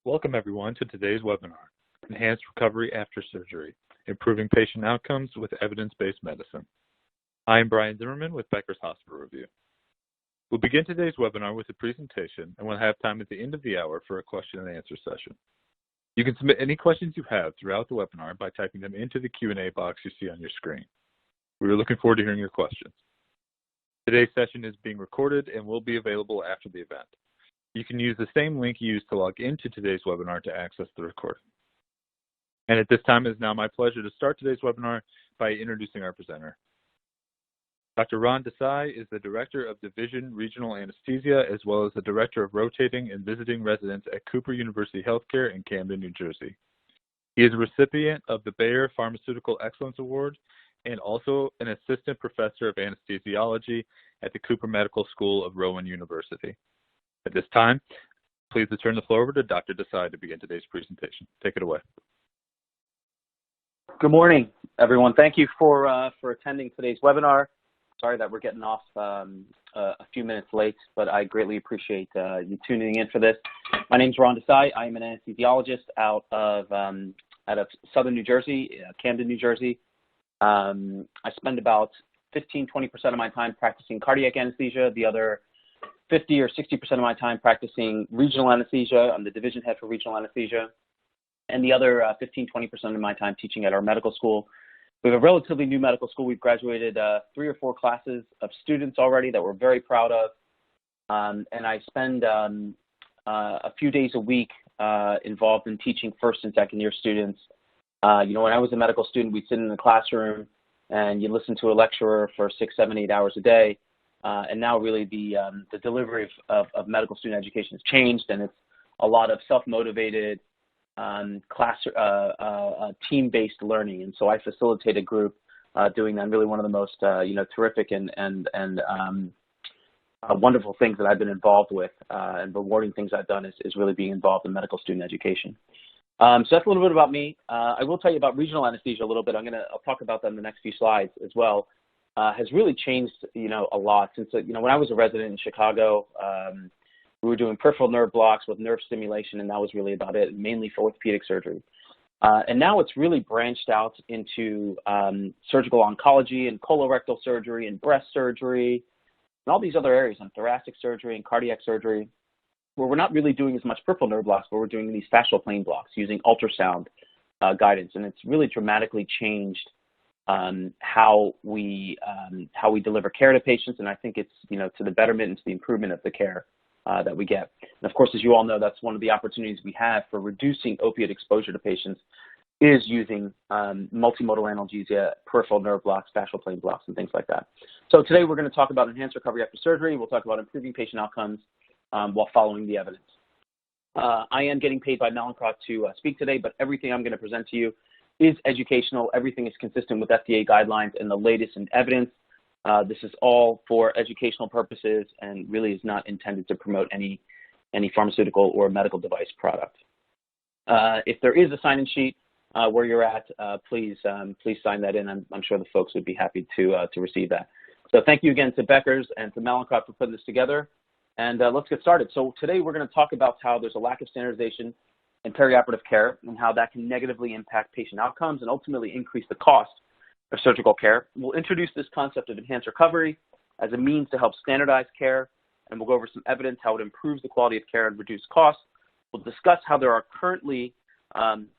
Welcome everyone to today's webinar, Enhanced Recovery After Surgery, Improving Patient Outcomes with Evidence-Based Medicine. I am Brian Zimmerman with Becker's Hospital Review. We'll begin today's webinar with a presentation and we'll have time at the end of the hour for a question and answer session. You can submit any questions you have throughout the webinar by typing them into the Q&A box you see on your screen. We are looking forward to hearing your questions. Today's session is being recorded and will be available after the event. You can use the same link you used to log into today's webinar to access the recording. And at this time, it is now my pleasure to start today's webinar by introducing our presenter. Dr. Ron Desai is the Director of Division Regional Anesthesia, as well as the Director of Rotating and Visiting Residents at Cooper University Healthcare in Camden, New Jersey. He is a recipient of the Bayer Pharmaceutical Excellence Award and also an Assistant Professor of Anesthesiology at the Cooper Medical School of Rowan University. At this time, please turn the floor over to Dr. Desai to begin today's presentation. Take it away. Good morning, everyone. Thank you for attending today's webinar. Sorry that we're getting off a few minutes late, but I greatly appreciate you tuning in for this. My name is Ron Desai. I am an anesthesiologist out of Southern New Jersey, Camden, New Jersey. I spend about 15–20% of my time practicing cardiac anesthesia, the other 50 or 60% of my time practicing regional anesthesia. I'm the division head for regional anesthesia. And the other 15–20% of my time teaching at our medical school. We have a relatively new medical school. We've graduated 3 or 4 classes of students already that we're very proud of. And I spend a few days a week involved in teaching first and second year students. When I was a medical student, we'd sit in the classroom and you listen to a lecturer for 6, 7, 8 hours a day. And now really the delivery of medical student education has changed, and it's a lot of self-motivated team-based learning. And so I facilitate a group doing that. And really one of the most terrific and wonderful things that I've been involved with and rewarding things I've done is really being involved in medical student education. So that's a little bit about me. I will tell you about regional anesthesia a little bit. I'll talk about that in the next few slides as well. Has really changed, a lot since, when I was a resident in Chicago, we were doing peripheral nerve blocks with nerve stimulation, and that was really about it, mainly for orthopedic surgery. And now it's really branched out into surgical oncology and colorectal surgery and breast surgery and all these other areas, and thoracic surgery and cardiac surgery, where we're not really doing as much peripheral nerve blocks, but we're doing these fascial plane blocks using ultrasound guidance. And it's really dramatically changed how we deliver care to patients, and I think it's to the betterment and to the improvement of the care that we get. And of course, as you all know, that's one of the opportunities we have for reducing opiate exposure to patients is using multimodal analgesia, peripheral nerve blocks, fascial plane blocks, and things like that. So today we're going to talk about enhanced recovery after surgery. We'll talk about improving patient outcomes while following the evidence. I am getting paid by Mallinckrodt to speak today, but everything I'm going to present to you is educational. Everything is consistent with FDA guidelines and the latest in evidence. This is all for educational purposes and really is not intended to promote any pharmaceutical or medical device product. If there is a sign-in sheet where you're at, please sign that in. I'm sure the folks would be happy to receive that. So thank you again to Becker's and to Mallinckrodt for putting this together. And let's get started. So today we're going to talk about how there's a lack of standardization in perioperative care and how that can negatively impact patient outcomes and ultimately increase the cost of surgical care. We'll introduce this concept of enhanced recovery as a means to help standardize care, and we'll go over some evidence how it improves the quality of care and reduce costs. We'll discuss how there are currently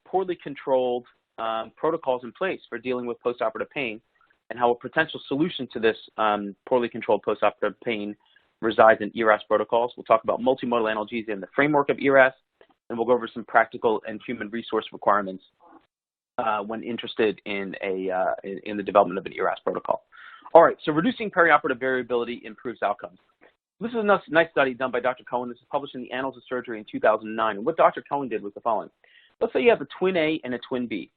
poorly controlled protocols in place for dealing with postoperative pain and how a potential solution to this poorly controlled postoperative pain resides in ERAS protocols. We'll talk about multimodal analgesia and the framework of ERAS, and we'll go over some practical and human resource requirements when interested in the development of an ERAS protocol. All right, so reducing perioperative variability improves outcomes. This is a nice study done by Dr. Cohen. This is published in the Annals of Surgery in 2009. And what Dr. Cohen did was the following. Let's say you have a twin A and a twin B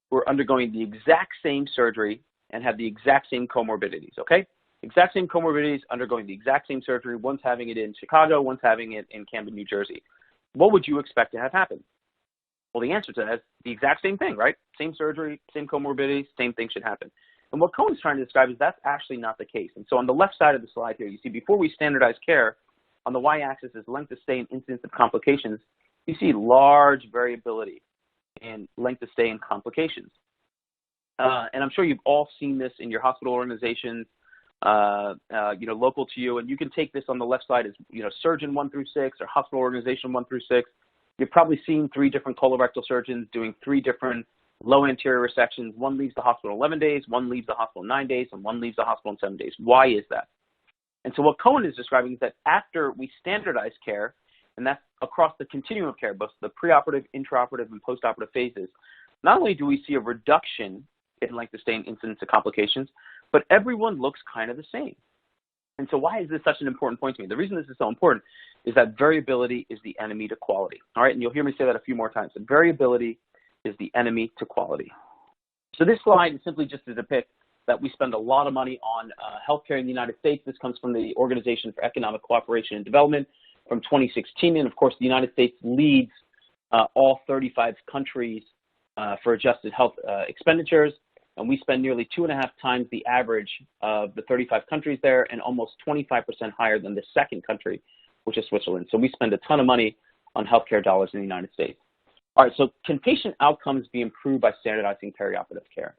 who are undergoing the exact same surgery and have the exact same comorbidities, okay? Exact same comorbidities, undergoing the exact same surgery. One's having it in Chicago, one's having it in Camden, New Jersey. What would you expect to have happen? Well, the answer to that is the exact same thing, right? Same surgery, same comorbidities, same thing should happen. And what Cohen's trying to describe is that's actually not the case. And so on the left side of the slide here, you see before we standardize care, on the y-axis is length of stay and incidence of complications, you see large variability in length of stay and complications. And I'm sure you've all seen this in your hospital organizations, local to you, and you can take this on the left side as, surgeon 1 through 6 or hospital organization 1 through 6. You've probably seen 3 different colorectal surgeons doing 3 different low anterior resections. One leaves the hospital 11 days, one leaves the hospital 9 days, and one leaves the hospital in 7 days. Why is that? And so what Cohen is describing is that after we standardize care, and that's across the continuum of care, both the preoperative, intraoperative, and postoperative phases, not only do we see a reduction in length of stay and incidence of complications, but everyone looks kind of the same. And so why is this such an important point to me? The reason this is so important is that variability is the enemy to quality. All right, and you'll hear me say that a few more times. That variability is the enemy to quality. So this slide is simply just to depict that we spend a lot of money on healthcare in the United States. This comes from the Organization for Economic Cooperation and Development from 2016. And of course, the United States leads all 35 countries for adjusted health expenditures. And we spend nearly 2.5 times the average of the 35 countries there, and almost 25% higher than the second country, which is Switzerland. So we spend a ton of money on healthcare dollars in the United States. All right, so can patient outcomes be improved by standardizing perioperative care?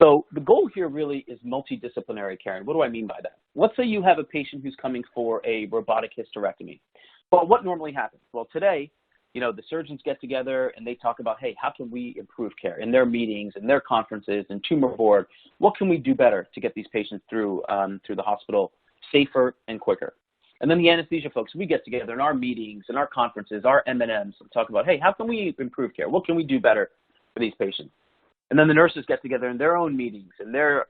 So the goal here really is multidisciplinary care. And what do I mean by that? Let's say you have a patient who's coming for a robotic hysterectomy. Well, what normally happens? Well, today, the surgeons get together and they talk about, hey, how can we improve care in their meetings and their conferences and tumor board? What can we do better to get these patients through the hospital safer and quicker? And then the anesthesia folks, we get together in our meetings and our conferences, our M&Ms, and talk about, hey, how can we improve care? What can we do better for these patients? And then the nurses get together in their own meetings and their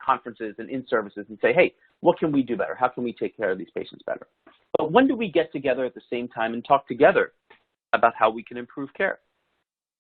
conferences and in-services and say, hey, what can we do better? How can we take care of these patients better? But when do we get together at the same time and talk together about how we can improve care?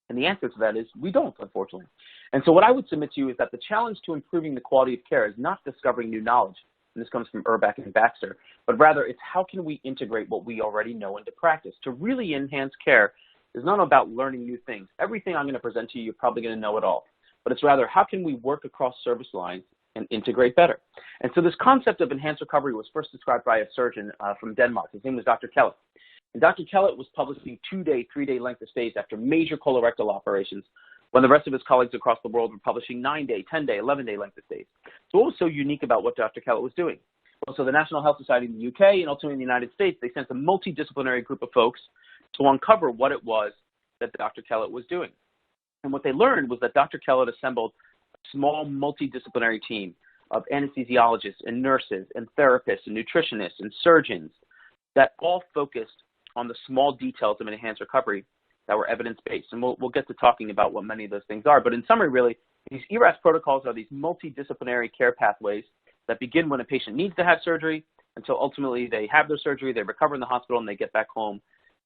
And the answer to that is we don't, unfortunately. And so what I would submit to you is that the challenge to improving the quality of care is not discovering new knowledge, and this comes from Urbach and Baxter, but rather it's how can we integrate what we already know into practice. To really enhance care is not about learning new things. Everything I'm going to present to you, you're probably going to know it all. But it's rather how can we work across service lines and integrate better. And so this concept of enhanced recovery was first described by a surgeon from Denmark. His name was Dr. Kellett. And Dr. Kellett was publishing 2-day, 3-day length of stays after major colorectal operations, when the rest of his colleagues across the world were publishing 9-day, 10-day, 11-day length of stays. So what was so unique about what Dr. Kellett was doing? Well, so the National Health Society in the UK and ultimately in the United States, they sent a multidisciplinary group of folks to uncover what it was that Dr. Kellett was doing. And what they learned was that Dr. Kellett assembled a small multidisciplinary team of anesthesiologists and nurses and therapists and nutritionists and surgeons that all focused on the small details of enhanced recovery that were evidence-based. And we'll get to talking about what many of those things are. But in summary, really, these ERAS protocols are these multidisciplinary care pathways that begin when a patient needs to have surgery until ultimately they have their surgery, they recover in the hospital, and they get back home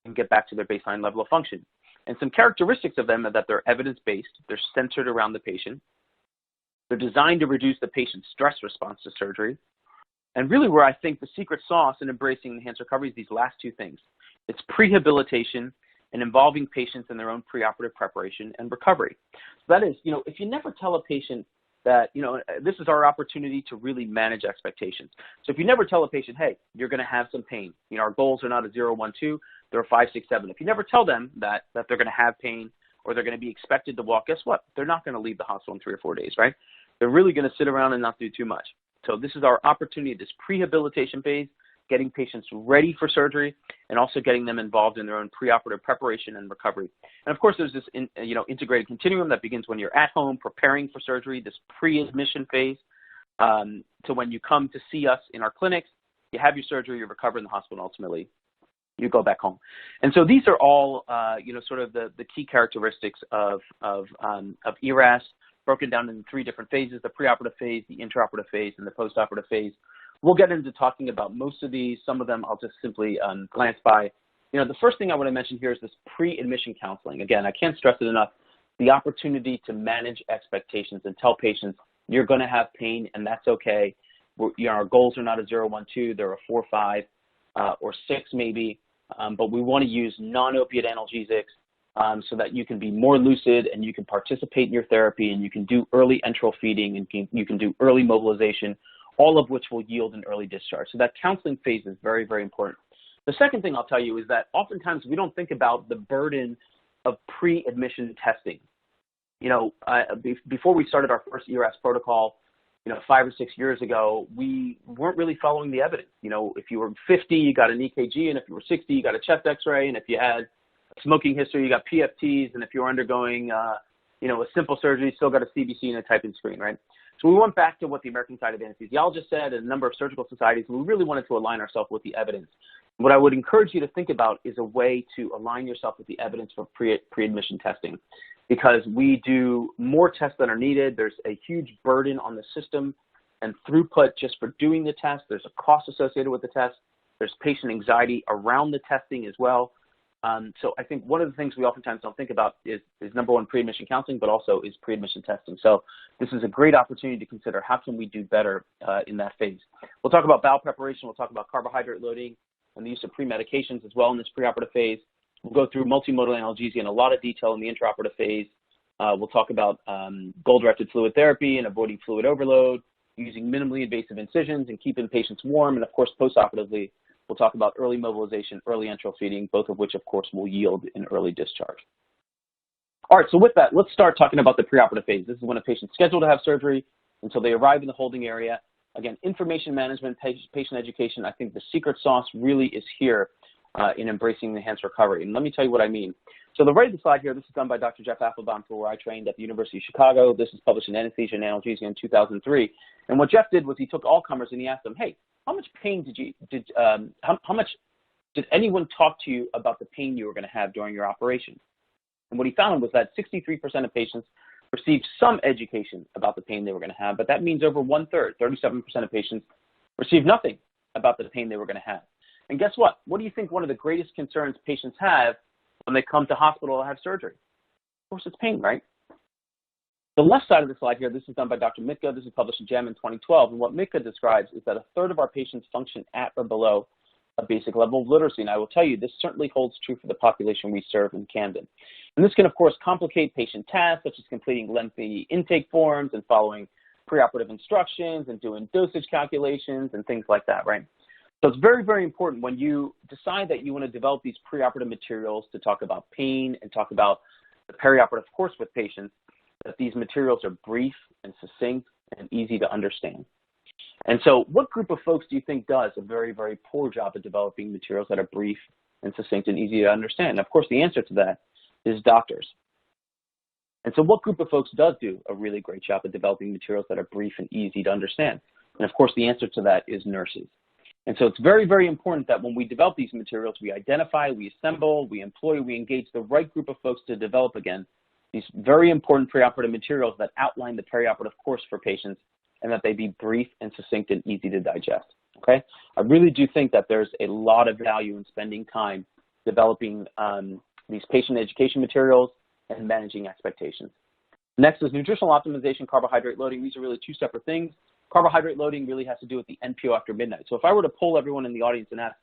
and get back to their baseline level of function. And some characteristics of them are that they're evidence-based, they're centered around the patient, they're designed to reduce the patient's stress response to surgery, and really where I think the secret sauce in embracing enhanced recovery is these last two things. It's prehabilitation and involving patients in their own preoperative preparation and recovery. So that is, if you never tell a patient that, this is our opportunity to really manage expectations. So if you never tell a patient, hey, you're going to have some pain, our goals are not a 0, 1, 2, they're a 5, 6, 7. If you never tell them that they're going to have pain or they're going to be expected to walk, guess what? They're not going to leave the hospital in 3 or 4 days, right? They're really going to sit around and not do too much. So this is our opportunity, this prehabilitation phase, getting patients ready for surgery and also getting them involved in their own preoperative preparation and recovery. And of course, there's this integrated continuum that begins when you're at home preparing for surgery, this pre-admission phase, to when you come to see us in our clinics, you have your surgery, you recover in the hospital, and ultimately you go back home. And so these are all, sort of the key characteristics of ERAS, broken down into 3 different phases: the preoperative phase, the intraoperative phase, and the postoperative phase. We'll get into talking about most of these. Some of them I'll just simply glance by. The first thing I want to mention here is this pre-admission counseling. Again, I can't stress it enough, the opportunity to manage expectations and tell patients you're going to have pain and that's okay. Our goals are not a 0, 1, 2, they're a 4, 5, or 6 maybe, but we want to use non-opiate analgesics so that you can be more lucid and you can participate in your therapy and you can do early enteral feeding and you can do early mobilization, all of which will yield an early discharge. So that counseling phase is very, very important. The second thing I'll tell you is that oftentimes we don't think about the burden of pre-admission testing. Before we started our first ERS protocol, 5 or 6 years ago, we weren't really following the evidence. If you were 50, you got an EKG, and if you were 60, you got a chest X-ray, and if you had a smoking history, you got PFTs, and if you were undergoing, a simple surgery, you still got a CBC and a typing screen, right? So we went back to what the American Society of Anesthesiologists said and a number of surgical societies, and we really wanted to align ourselves with the evidence. What I would encourage you to think about is a way to align yourself with the evidence for pre-admission testing, because we do more tests than are needed. There's a huge burden on the system and throughput just for doing the test. There's a cost associated with the test. There's patient anxiety around the testing as well. So I think one of the things we oftentimes don't think about is number one, pre-admission counseling, but also is pre-admission testing. So this is a great opportunity to consider how can we do better in that phase. We'll talk about bowel preparation. We'll talk about carbohydrate loading and the use of pre-medications as well in this preoperative phase. We'll go through multimodal analgesia in a lot of detail in the intraoperative phase. We'll talk about goal-directed fluid therapy and avoiding fluid overload, using minimally invasive incisions and keeping patients warm, and of course, postoperatively, we'll talk about early mobilization, early enteral feeding, both of which, of course, will yield in early discharge. All right, so with that, let's start talking about the preoperative phase. This is when a patient's scheduled to have surgery until they arrive in the holding area. Again, information management, patient education, I think the secret sauce really is here in embracing enhanced recovery. And let me tell you what I mean. So the right of the slide here, this is done by Dr. Jeff Applebaum, where I trained at the University of Chicago. This is published in Anesthesia and Analgesia in 2003. And what Jeff did was he took all comers and he asked them, hey, how much pain how much did anyone talk to you about the pain you were going to have during your operation? And what he found was that 63% of patients received some education about the pain they were going to have, but that means over 1/3, 37% of patients received nothing about the pain they were going to have. And guess what? What do you think one of the greatest concerns patients have when they come to hospital to have surgery? Of course, it's pain, right? The left side of the slide here, this is done by Dr. Mitka. This is published in JAMA in 2012. And what Mitka describes is that 1/3 of our patients function at or below a basic level of literacy. And I will tell you, this certainly holds true for the population we serve in Camden. And this can, of course, complicate patient tasks, such as completing lengthy intake forms and following preoperative instructions and doing dosage calculations and things like that, right? So it's very, very important when you decide that you want to develop these preoperative materials to talk about pain and talk about the perioperative course with patients, that these materials are brief and succinct and easy to understand. And so what group of folks do you think does a very, very poor job of developing materials that are brief and succinct and easy to understand? And of course, the answer to that is doctors. And so what group of folks does do a really great job of developing materials that are brief and easy to understand? And of course, the answer to that is nurses. And so it's very, very important that when we develop these materials, we identify, we assemble, we employ, we engage the right group of folks to develop, again, these very important preoperative materials that outline the perioperative course for patients and that they be brief and succinct and easy to digest, okay? I really do think that there's a lot of value in spending time developing these patient education materials and managing expectations. Next is nutritional optimization, carbohydrate loading. These are really two separate things. Carbohydrate loading really has to do with the NPO after midnight. So if I were to poll everyone in the audience and ask,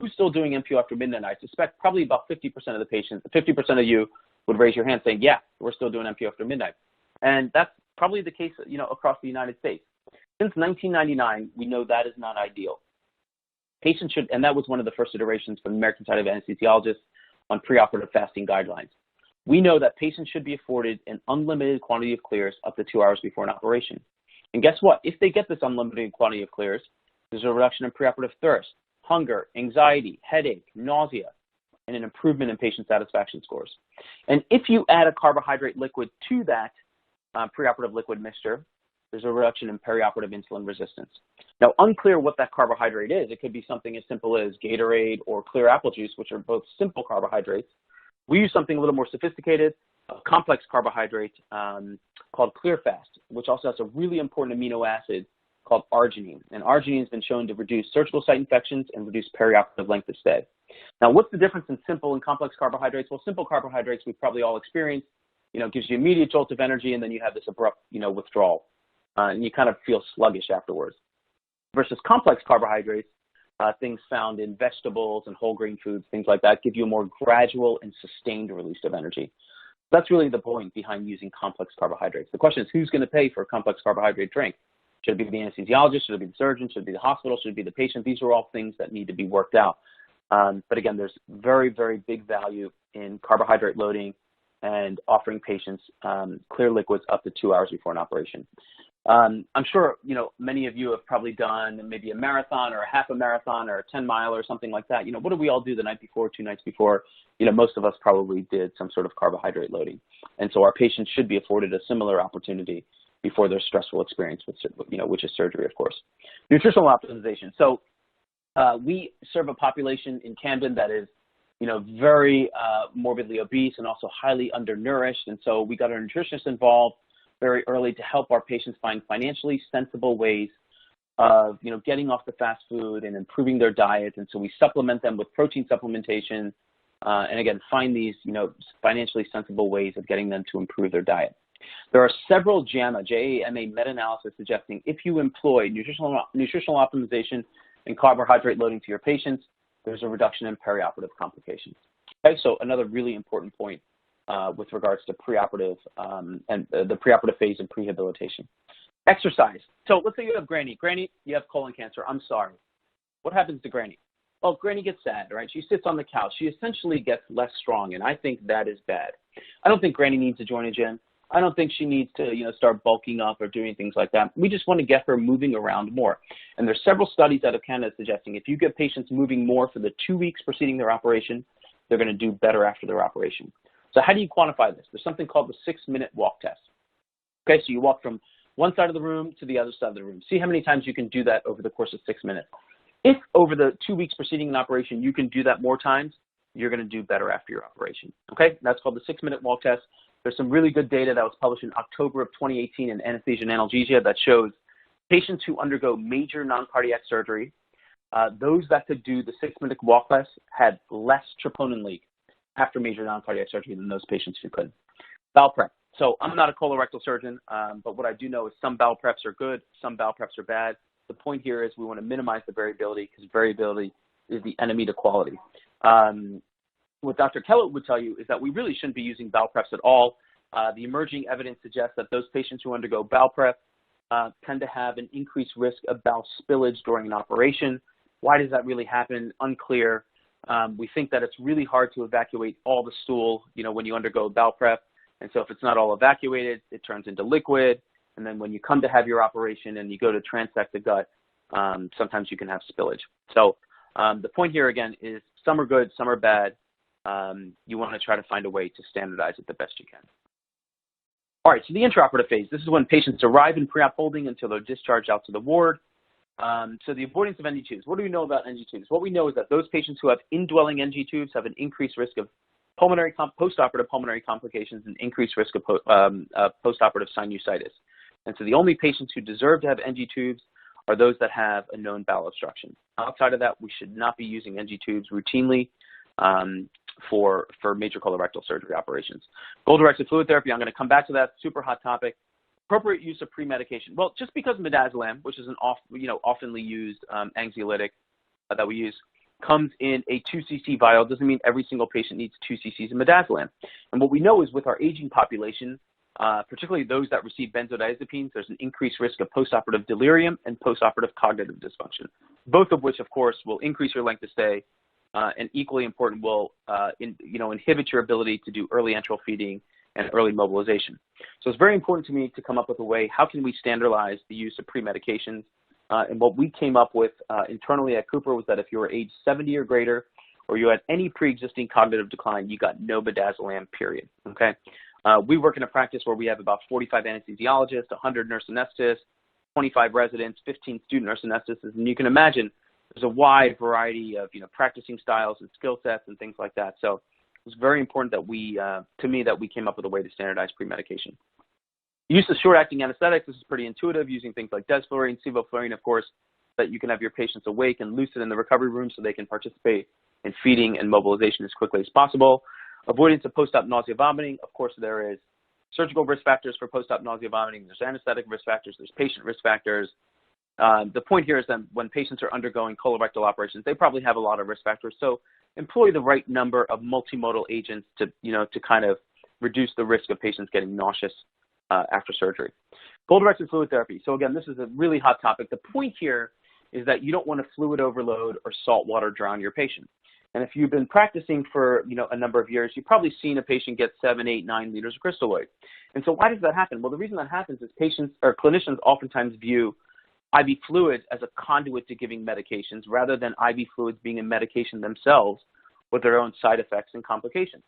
who's still doing NPO after midnight, I suspect probably about 50% of the patients, 50% of you would raise your hand saying, yeah, we're still doing NPO after midnight. And that's probably the case, across the United States. Since 1999, we know that is not ideal. Patients should, and that was one of the first iterations from the American Society of Anesthesiologists on preoperative fasting guidelines. We know that patients should be afforded an unlimited quantity of clears up to 2 hours before an operation. And guess what? If they get this unlimited quantity of clears, there's a reduction in preoperative thirst, hunger, anxiety, headache, nausea, and an improvement in patient satisfaction scores. And if you add a carbohydrate liquid to that preoperative liquid mixture, there's a reduction in perioperative insulin resistance. Now, unclear what that carbohydrate is. It could be something as simple as Gatorade or clear apple juice, which are both simple carbohydrates. We use something a little more sophisticated, a complex carbohydrate called ClearFast, which also has a really important amino acid called arginine. And arginine has been shown to reduce surgical site infections and reduce perioperative length of stay. Now, what's the difference in simple and complex carbohydrates? Well, simple carbohydrates we've probably all experienced, gives you immediate jolt of energy, and then you have this abrupt, withdrawal. And you kind of feel sluggish afterwards. Versus complex carbohydrates, things found in vegetables and whole grain foods, things like that, give you a more gradual and sustained release of energy. That's really the point behind using complex carbohydrates. The question is, who's going to pay for a complex carbohydrate drink? Should it be the anesthesiologist? Should it be the surgeon? Should it be the hospital? Should it be the patient? These are all things that need to be worked out. But again, there's very, very big value in carbohydrate loading and offering patients clear liquids up to 2 hours before an operation. I'm sure, many of you have probably done maybe a marathon or a half a marathon or a 10-mile or something like that. What do we all do the night before, 2 nights before? Most of us probably did some sort of carbohydrate loading. And so our patients should be afforded a similar opportunity before their stressful experience, which is surgery, of course. Nutritional optimization. So we serve a population in Camden that is, very morbidly obese and also highly undernourished. And so we got our nutritionists involved very early to help our patients find financially sensible ways of, getting off the fast food and improving their diet. And so we supplement them with protein supplementation, and again, find these, financially sensible ways of getting them to improve their diet. There are several JAMA, J-A-M-A meta-analysis suggesting if you employ nutritional optimization and carbohydrate loading to your patients, there's a reduction in perioperative complications. Okay, so another really important point with regards to preoperative and the preoperative phase of prehabilitation. Exercise. So let's say you have Granny. Granny, you have colon cancer. I'm sorry. What happens to Granny? Well, Granny gets sad, right? She sits on the couch. She essentially gets less strong, and I think that is bad. I don't think Granny needs to join a gym. I don't think she needs to, start bulking up or doing things like that. We just want to get her moving around more. And there's several studies out of Canada suggesting if you get patients moving more for the 2 weeks preceding their operation, they're going to do better after their operation. So how do you quantify this? There's something called the 6-minute walk test. Okay, so you walk from one side of the room to the other side of the room. See how many times you can do that over the course of 6 minutes. If over the 2 weeks preceding an operation you can do that more times, you're going to do better after your operation. Okay, that's called the 6-minute walk test. There's some really good data that was published in October of 2018 in Anesthesia and Analgesia that shows patients who undergo major non-cardiac surgery, those that could do the 6-minute walk test had less troponin leak after major non-cardiac surgery than those patients who couldn't. Bowel prep. So I'm not a colorectal surgeon, but what I do know is some bowel preps are good, some bowel preps are bad. The point here is we want to minimize the variability because variability is the enemy to quality. What Dr. Kellett would tell you is that we really shouldn't be using bowel preps at all. The emerging evidence suggests that those patients who undergo bowel prep tend to have an increased risk of bowel spillage during an operation. Why does that really happen? Unclear. We think that it's really hard to evacuate all the stool, when you undergo bowel prep. And so if it's not all evacuated, it turns into liquid. And then when you come to have your operation and you go to transect the gut, sometimes you can have spillage. So the point here, again, is some are good, some are bad. You want to try to find a way to standardize it the best you can. All right, so the intraoperative phase. This is when patients arrive in pre-op holding until they're discharged out to the ward. So the avoidance of NG tubes. What do we know about NG tubes? What we know is that those patients who have indwelling NG tubes have an increased risk of postoperative pulmonary complications and increased risk of postoperative sinusitis. And so the only patients who deserve to have NG tubes are those that have a known bowel obstruction. Outside of that, we should not be using NG tubes routinely for major colorectal surgery operations. Goal-directed fluid therapy, I'm going to come back to that, super hot topic. Appropriate use of pre-medication. Well, just because midazolam, which is an oftenly used anxiolytic that we use, comes in a 2 cc vial doesn't mean every single patient needs 2 cc's of midazolam. And what we know is with our aging population, particularly those that receive benzodiazepines, there's an increased risk of postoperative delirium and postoperative cognitive dysfunction, both of which, of course, will increase your length of stay and equally important will inhibit your ability to do early enteral feeding and early mobilization. So it's very important to me to come up with a way, how can we standardize the use of pre-medications? And what we came up with internally at Cooper was that if you were age 70 or greater, or you had any pre-existing cognitive decline, you got no midazolam, period, okay? We work in a practice where we have about 45 anesthesiologists, 100 nurse anesthetists, 25 residents, 15 student nurse anesthetists, and you can imagine there's a wide variety of practicing styles and skill sets and things like that. So it's very important that we came up with a way to standardize pre-medication. Use of short-acting anesthetics, this is pretty intuitive, using things like desflurane, sevoflurane, of course, that you can have your patients awake and lucid in the recovery room so they can participate in feeding and mobilization as quickly as possible. Avoidance of post-op nausea vomiting, of course there is surgical risk factors for post-op nausea vomiting, there's anesthetic risk factors, there's patient risk factors. The point here is that when patients are undergoing colorectal operations, they probably have a lot of risk factors, so employ the right number of multimodal agents to kind of reduce the risk of patients getting nauseous after surgery. Goal-directed fluid therapy. So again, this is a really hot topic. The point here is that you don't want to fluid overload or salt water drown your patient. And if you've been practicing for, a number of years, you've probably seen a patient get 7, 8, 9 liters of crystalloid. And so why does that happen? Well, the reason that happens is patients or clinicians oftentimes view IV fluids as a conduit to giving medications rather than IV fluids being a medication themselves with their own side effects and complications.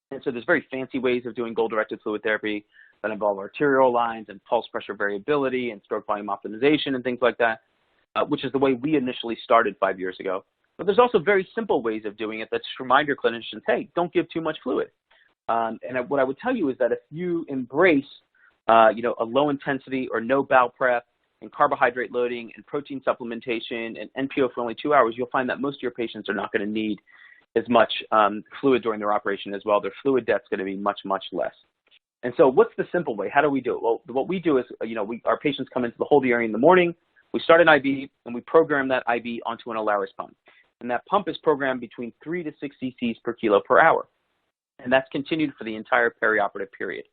And so there's very fancy ways of doing goal-directed fluid therapy that involve arterial lines and pulse pressure variability and stroke volume optimization and things like that, which is the way we initially started 5 years ago. But there's also very simple ways of doing it that just remind your clinicians, hey, don't give too much fluid. What I would tell you is that if you embrace, a low intensity or no bowel prep and carbohydrate loading and protein supplementation and NPO for only 2 hours, you'll find that most of your patients are not going to need as much fluid during their operation as well. Their fluid debt's going to be much, much less. And so what's the simple way? How do we do it? Well, what we do is, our patients come into the holding area in the morning, we start an IV, and we program that IV onto an Alaris pump. And that pump is programmed between 3 to 6 cc's per kilo per hour. And that's continued for the entire perioperative period.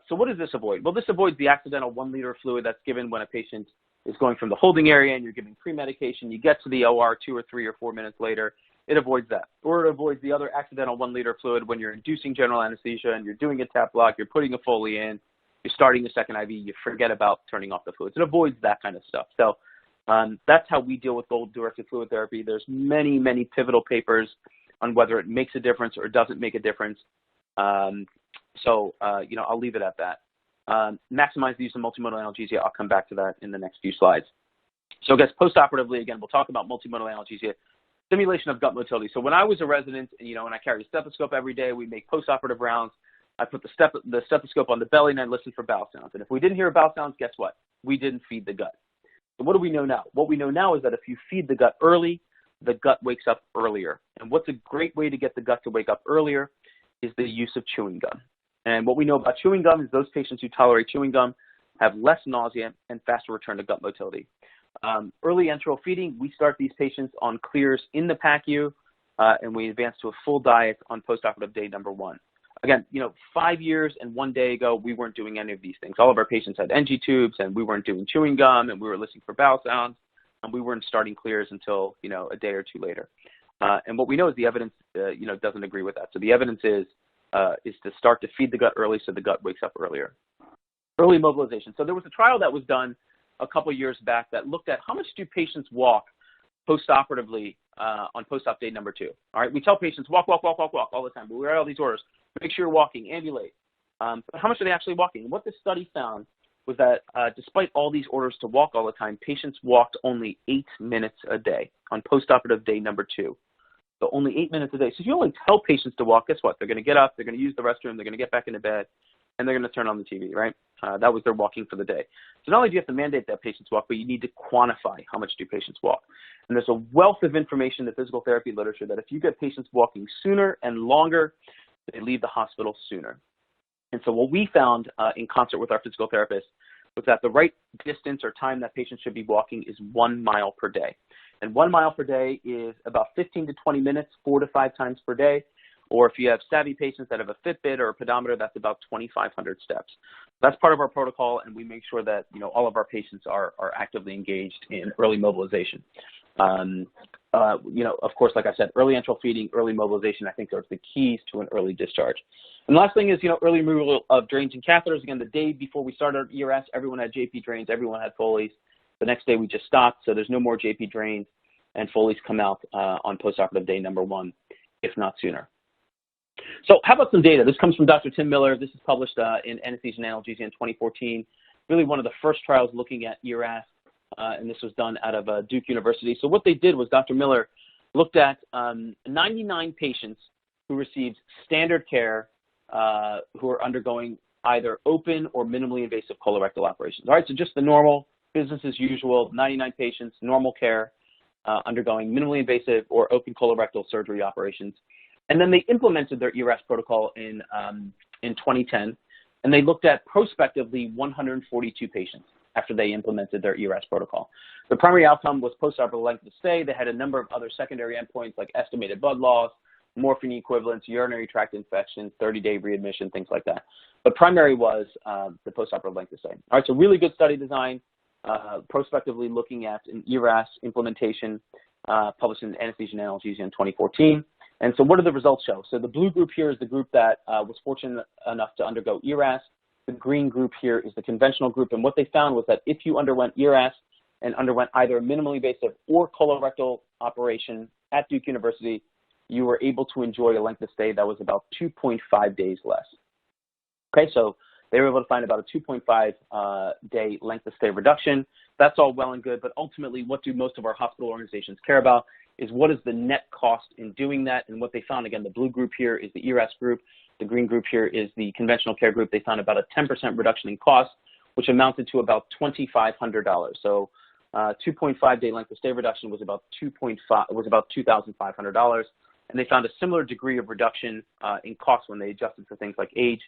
So what does this avoid? Well, this avoids the accidental 1 liter of fluid that's given when a patient is going from the holding area and you're giving pre-medication. You get to the OR 2 or 3 or 4 minutes later. It avoids that. Or it avoids the other accidental 1 liter of fluid when you're inducing general anesthesia and you're doing a tap block, you're putting a Foley in, you're starting the second IV, you forget about turning off the fluids. It avoids that kind of stuff. So that's how we deal with goal-directed fluid therapy. There's many, many pivotal papers on whether it makes a difference or doesn't make a difference. I'll leave it at that. Maximize the use of multimodal analgesia. I'll come back to that in the next few slides. So I guess postoperatively, again, we'll talk about multimodal analgesia, stimulation of gut motility. So when I was a resident, and I carried a stethoscope every day, we make postoperative rounds. I put the stethoscope on the belly and I listened for bowel sounds. And if we didn't hear bowel sounds, guess what? We didn't feed the gut. So what do we know now? What we know now is that if you feed the gut early, the gut wakes up earlier. And what's a great way to get the gut to wake up earlier is the use of chewing gum. And what we know about chewing gum is those patients who tolerate chewing gum have less nausea and faster return to gut motility. Early enteral feeding, we start these patients on clears in the PACU, and we advance to a full diet on postoperative day number 1. Again, 5 years and 1 day ago, we weren't doing any of these things. All of our patients had NG tubes, and we weren't doing chewing gum, and we were listening for bowel sounds, and we weren't starting clears until, a day or 2 later. And what we know is the evidence, doesn't agree with that. So the evidence is to start to feed the gut early so the gut wakes up earlier. Early mobilization. So there was a trial that was done a couple years back that looked at how much do patients walk postoperatively on post-op day number 2. All right, we tell patients walk all the time, but we write all these orders. Make sure you're walking, ambulate. But how much are they actually walking? And what this study found was that despite all these orders to walk all the time, patients walked only 8 minutes a day on postoperative day number 2. So only 8 minutes a day. So if you only tell patients to walk, guess what? They're going to get up, they're going to use the restroom, they're going to get back into bed, and they're going to turn on the TV, right? That was their walking for the day. So not only do you have to mandate that patients walk, but you need to quantify how much do patients walk. And there's a wealth of information in the physical therapy literature that if you get patients walking sooner and longer, they leave the hospital sooner. And so what we found in concert with our physical therapist was that the right distance or time that patients should be walking is 1 mile per day. And 1 mile per day is about 15 to 20 minutes, 4 to 5 times per day. Or if you have savvy patients that have a Fitbit or a pedometer, that's about 2,500 steps. That's part of our protocol, and we make sure that all of our patients are actively engaged in early mobilization. Of course, like I said, early enteral feeding, early mobilization, I think are the keys to an early discharge. And the last thing is, early removal of drains and catheters. Again, the day before we started ERS, everyone had JP drains, everyone had Foleys. The next day we just stopped, so there's no more JP drains, and Foleys come out on postoperative day number 1, if not sooner. So how about some data? This comes from Dr. Tim Miller. This is published in Anesthesia and Analgesia in 2014. Really one of the first trials looking at ERAS, and this was done out of Duke University. So what they did was Dr. Miller looked at 99 patients who received standard care who are undergoing either open or minimally invasive colorectal operations. All right, so just the normal, business as usual, 99 patients, normal care, undergoing minimally invasive or open colorectal surgery operations. And then they implemented their ERAS protocol in 2010, and they looked at prospectively 142 patients after they implemented their ERAS protocol. The primary outcome was postoperative length of stay. They had a number of other secondary endpoints like estimated blood loss, morphine equivalents, urinary tract infections, 30-day readmission, things like that. But primary was the postoperative length of stay. All right, so really good study design, prospectively looking at an ERAS implementation published in Anesthesia and Analgesia in 2014. And so what do the results show? So the blue group here is the group that was fortunate enough to undergo ERAS. The green group here is the conventional group. And what they found was that if you underwent ERAS and underwent either a minimally invasive or colorectal operation at Duke University, you were able to enjoy a length of stay that was about 2.5 days less. Okay, so they were able to find about a 2.5 day length of stay reduction. That's all well and good, but ultimately what do most of our hospital organizations care about is what is the net cost in doing that. And what they found, again, the blue group here is the ERAS group. The green group here is the conventional care group. They found about a 10% reduction in cost, which amounted to about $2,500. So 2.5 day length of stay reduction was about $2,500. And they found a similar degree of reduction in cost when they adjusted for things like age,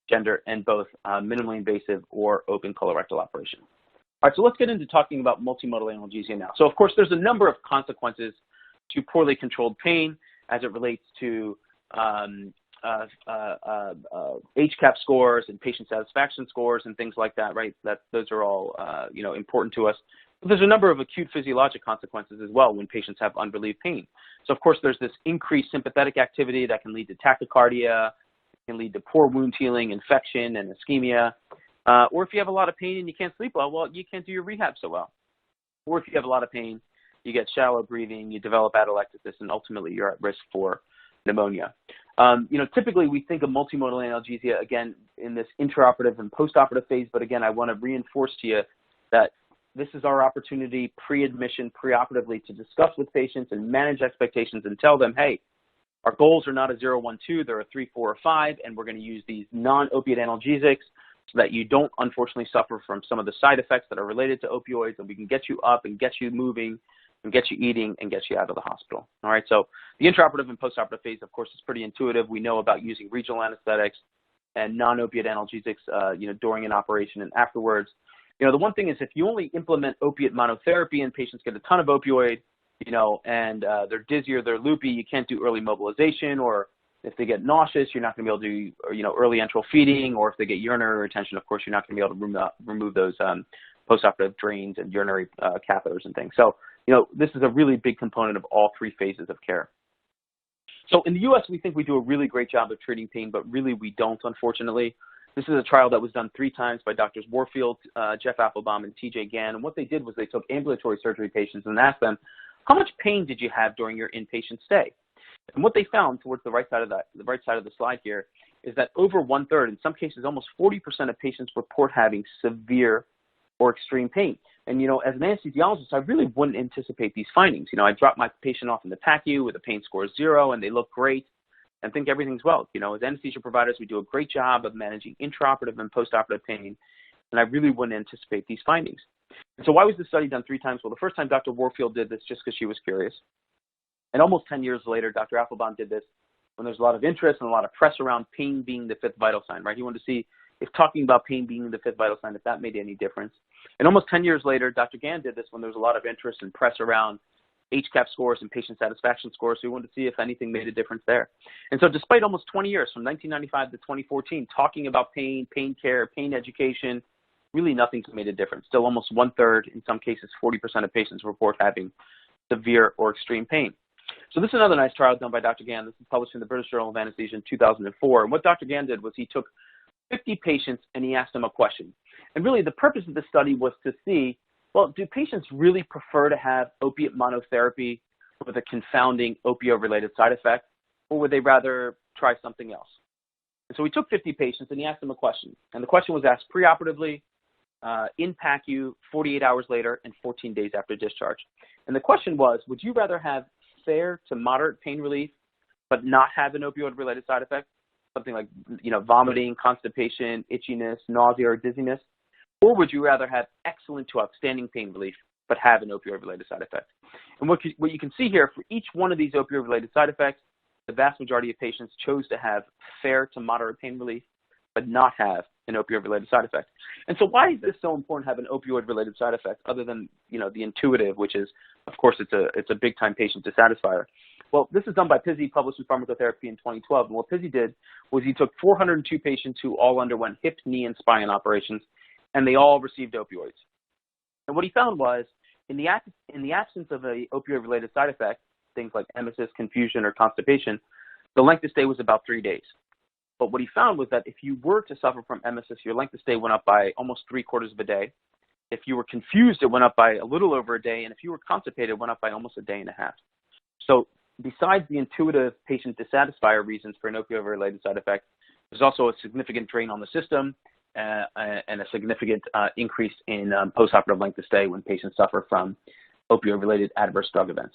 gender, and both minimally invasive or open colorectal operation. All right, so let's get into talking about multimodal analgesia now. So of course, there's a number of consequences to poorly controlled pain as it relates to HCAP scores and patient satisfaction scores and things like that, right? Those are all important to us. But there's a number of acute physiologic consequences as well when patients have unrelieved pain. So of course, there's this increased sympathetic activity that can lead to tachycardia, can lead to poor wound healing, infection, and ischemia. Or if you have a lot of pain and you can't sleep well, you can't do your rehab so well. Or if you have a lot of pain, you get shallow breathing, you develop atelectasis, and ultimately you're at risk for pneumonia. Typically we think of multimodal analgesia, again, in this intraoperative and postoperative phase, but again, I want to reinforce to you that this is our opportunity pre-admission, preoperatively to discuss with patients and manage expectations and tell them, hey, our goals are not a 0, 1, 2, they're a 3, 4, or 5, and we're going to use these non-opiate analgesics so that you don't unfortunately suffer from some of the side effects that are related to opioids, and we can get you up and get you moving and get you eating and get you out of the hospital. All right, so the intraoperative and postoperative phase, of course, is pretty intuitive. We know about using regional anesthetics and non-opiate analgesics, during an operation and afterwards. The one thing is if you only implement opiate monotherapy and patients get a ton of opioid, and they're dizzy or they're loopy, you can't do early mobilization, or if they get nauseous, you're not going to be able to do, early enteral feeding, or if they get urinary retention, of course, you're not going to be able to remove those postoperative drains and urinary catheters and things. So, this is a really big component of all three phases of care. So in the U.S., we think we do a really great job of treating pain, but really we don't, unfortunately. This is a trial that was done 3 times by Drs. Warfield, Jeff Applebaum, and TJ Gann. And what they did was they took ambulatory surgery patients and asked them, how much pain did you have during your inpatient stay? And what they found towards the right side of the slide here is that over 1/3, in some cases almost 40% of patients report having severe or extreme pain. And, as an anesthesiologist, I really wouldn't anticipate these findings. I drop my patient off in the PACU with a pain score of 0 and they look great and think everything's well. As anesthesia providers, we do a great job of managing intraoperative and postoperative pain, and I really wouldn't anticipate these findings. And so why was this study done 3 times? Well, the first time Dr. Warfield did this just because she was curious. And almost 10 years later, Dr. Applebaum did this when there's a lot of interest and a lot of press around pain being the 5th vital sign, right? He wanted to see if talking about pain being the 5th vital sign, if that made any difference. And almost 10 years later, Dr. Gann did this when there was a lot of interest and press around HCAP scores and patient satisfaction scores. So we wanted to see if anything made a difference there. And so despite almost 20 years, from 1995 to 2014, talking about pain, pain care, pain education, really nothing's made a difference. Still almost 1/3, in some cases 40% of patients report having severe or extreme pain. So this is another nice trial done by Dr. Gann. This is published in the British Journal of Anesthesia in 2004. And what Dr. Gann did was he took 50 patients and he asked them a question. And really the purpose of this study was to see, well, do patients really prefer to have opiate monotherapy with a confounding opioid-related side effect, or would they rather try something else? And so we took 50 patients and he asked them a question. And the question was asked preoperatively, in PACU, 48 hours later, and 14 days after discharge. And the question was, would you rather have fair to moderate pain relief but not have an opioid-related side effect, something like vomiting, constipation, itchiness, nausea, or dizziness? Or would you rather have excellent to outstanding pain relief but have an opioid-related side effect? And what you can see here, for each one of these opioid-related side effects, the vast majority of patients chose to have fair to moderate pain relief but not have an opioid-related side effect. And so why is this so important to have an opioid-related side effect other than, the intuitive, which is, of course, it's a big-time patient dissatisfier? Well, this is done by Pizzi, published in Pharmacotherapy in 2012. And what Pizzi did was he took 402 patients who all underwent hip, knee, and spine operations, and they all received opioids. And what he found was In the absence of a opioid-related side effect, things like emesis, confusion, or constipation, the length of stay was about 3 days. But what he found was that if you were to suffer from emesis, your length of stay went up by almost 3/4 of a day. If you were confused, it went up by a little over a day. And if you were constipated, it went up by almost a day and a half. So besides the intuitive patient dissatisfier reasons for an opioid-related side effect, there's also a significant drain on the system and a significant increase in postoperative length of stay when patients suffer from opioid-related adverse drug events.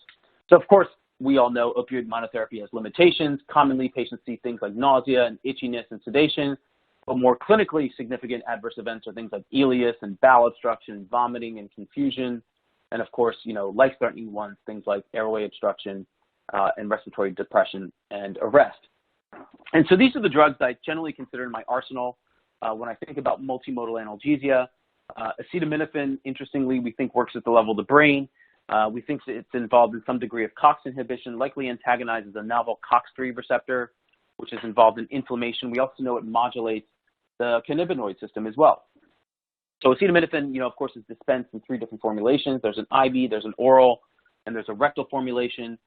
So, of course, we all know opioid monotherapy has limitations. Commonly, patients see things like nausea and itchiness and sedation, but more clinically significant adverse events are things like ileus and bowel obstruction, vomiting and confusion, and, of course, life-threatening ones, things like airway obstruction and respiratory depression and arrest. And so these are the drugs that I generally consider in my arsenal when I think about multimodal analgesia. Acetaminophen, interestingly, we think works at the level of the brain. We think it's involved in some degree of COX inhibition, likely antagonizes a novel COX-3 receptor, which is involved in inflammation. We also know it modulates the cannabinoid system as well. So acetaminophen, of course, is dispensed in 3 different formulations. There's an IV, there's an oral, and there's a rectal formulation.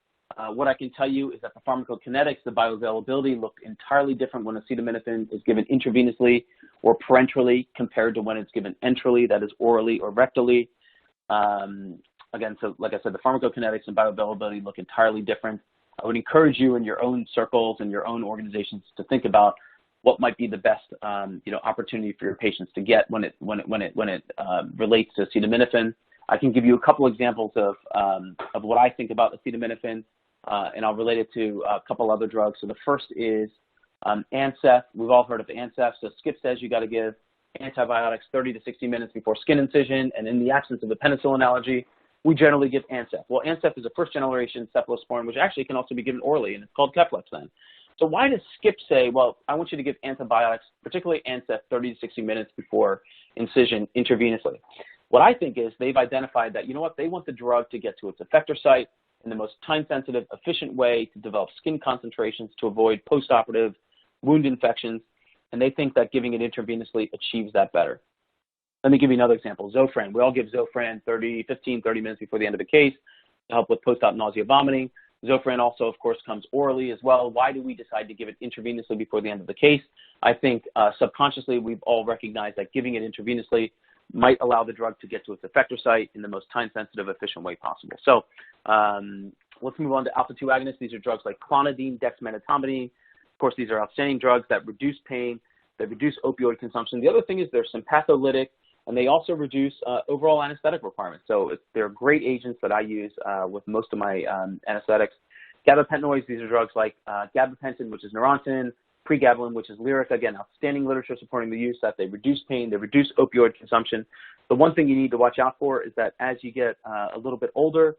What I can tell you is that the pharmacokinetics, the bioavailability, look entirely different when acetaminophen is given intravenously or parenterally compared to when it's given enterally, that is orally or rectally. Again, so like I said, the pharmacokinetics and bioavailability look entirely different. I would encourage you in your own circles and your own organizations to think about what might be the best opportunity for your patients to get when it relates to acetaminophen. I can give you a couple examples of what I think about acetaminophen, and I'll relate it to a couple other drugs. So the first is Ancef. We've all heard of Ancef. So Skip says you got to give antibiotics 30 to 60 minutes before skin incision, and in the absence of a penicillin allergy, we generally give Ancef. Well, Ancef is a first-generation cephalosporin, which actually can also be given orally, and it's called Keflexan. So why does Skip say, well, I want you to give antibiotics, particularly Ancef, 30 to 60 minutes before incision intravenously? What I think is they've identified that, they want the drug to get to its effector site in the most time-sensitive, efficient way to develop skin concentrations to avoid postoperative wound infections, and they think that giving it intravenously achieves that better. Let me give you another example, Zofran. We all give Zofran 15, 30 minutes before the end of the case to help with post-op nausea, vomiting. Zofran also, of course, comes orally as well. Why do we decide to give it intravenously before the end of the case? I think subconsciously we've all recognized that giving it intravenously might allow the drug to get to its effector site in the most time-sensitive, efficient way possible. So let's move on to alpha-2 agonists. These are drugs like clonidine, dexmedetomidine. Of course, these are outstanding drugs that reduce pain, that reduce opioid consumption. The other thing is they're sympatholytic, and they also reduce overall anesthetic requirements. So they're great agents that I use with most of my anesthetics. Gabapentinoids, these are drugs like gabapentin, which is Neurontin, pregabalin, which is Lyrica. Again, outstanding literature supporting the use that they reduce pain, they reduce opioid consumption. The one thing you need to watch out for is that as you get a little bit older,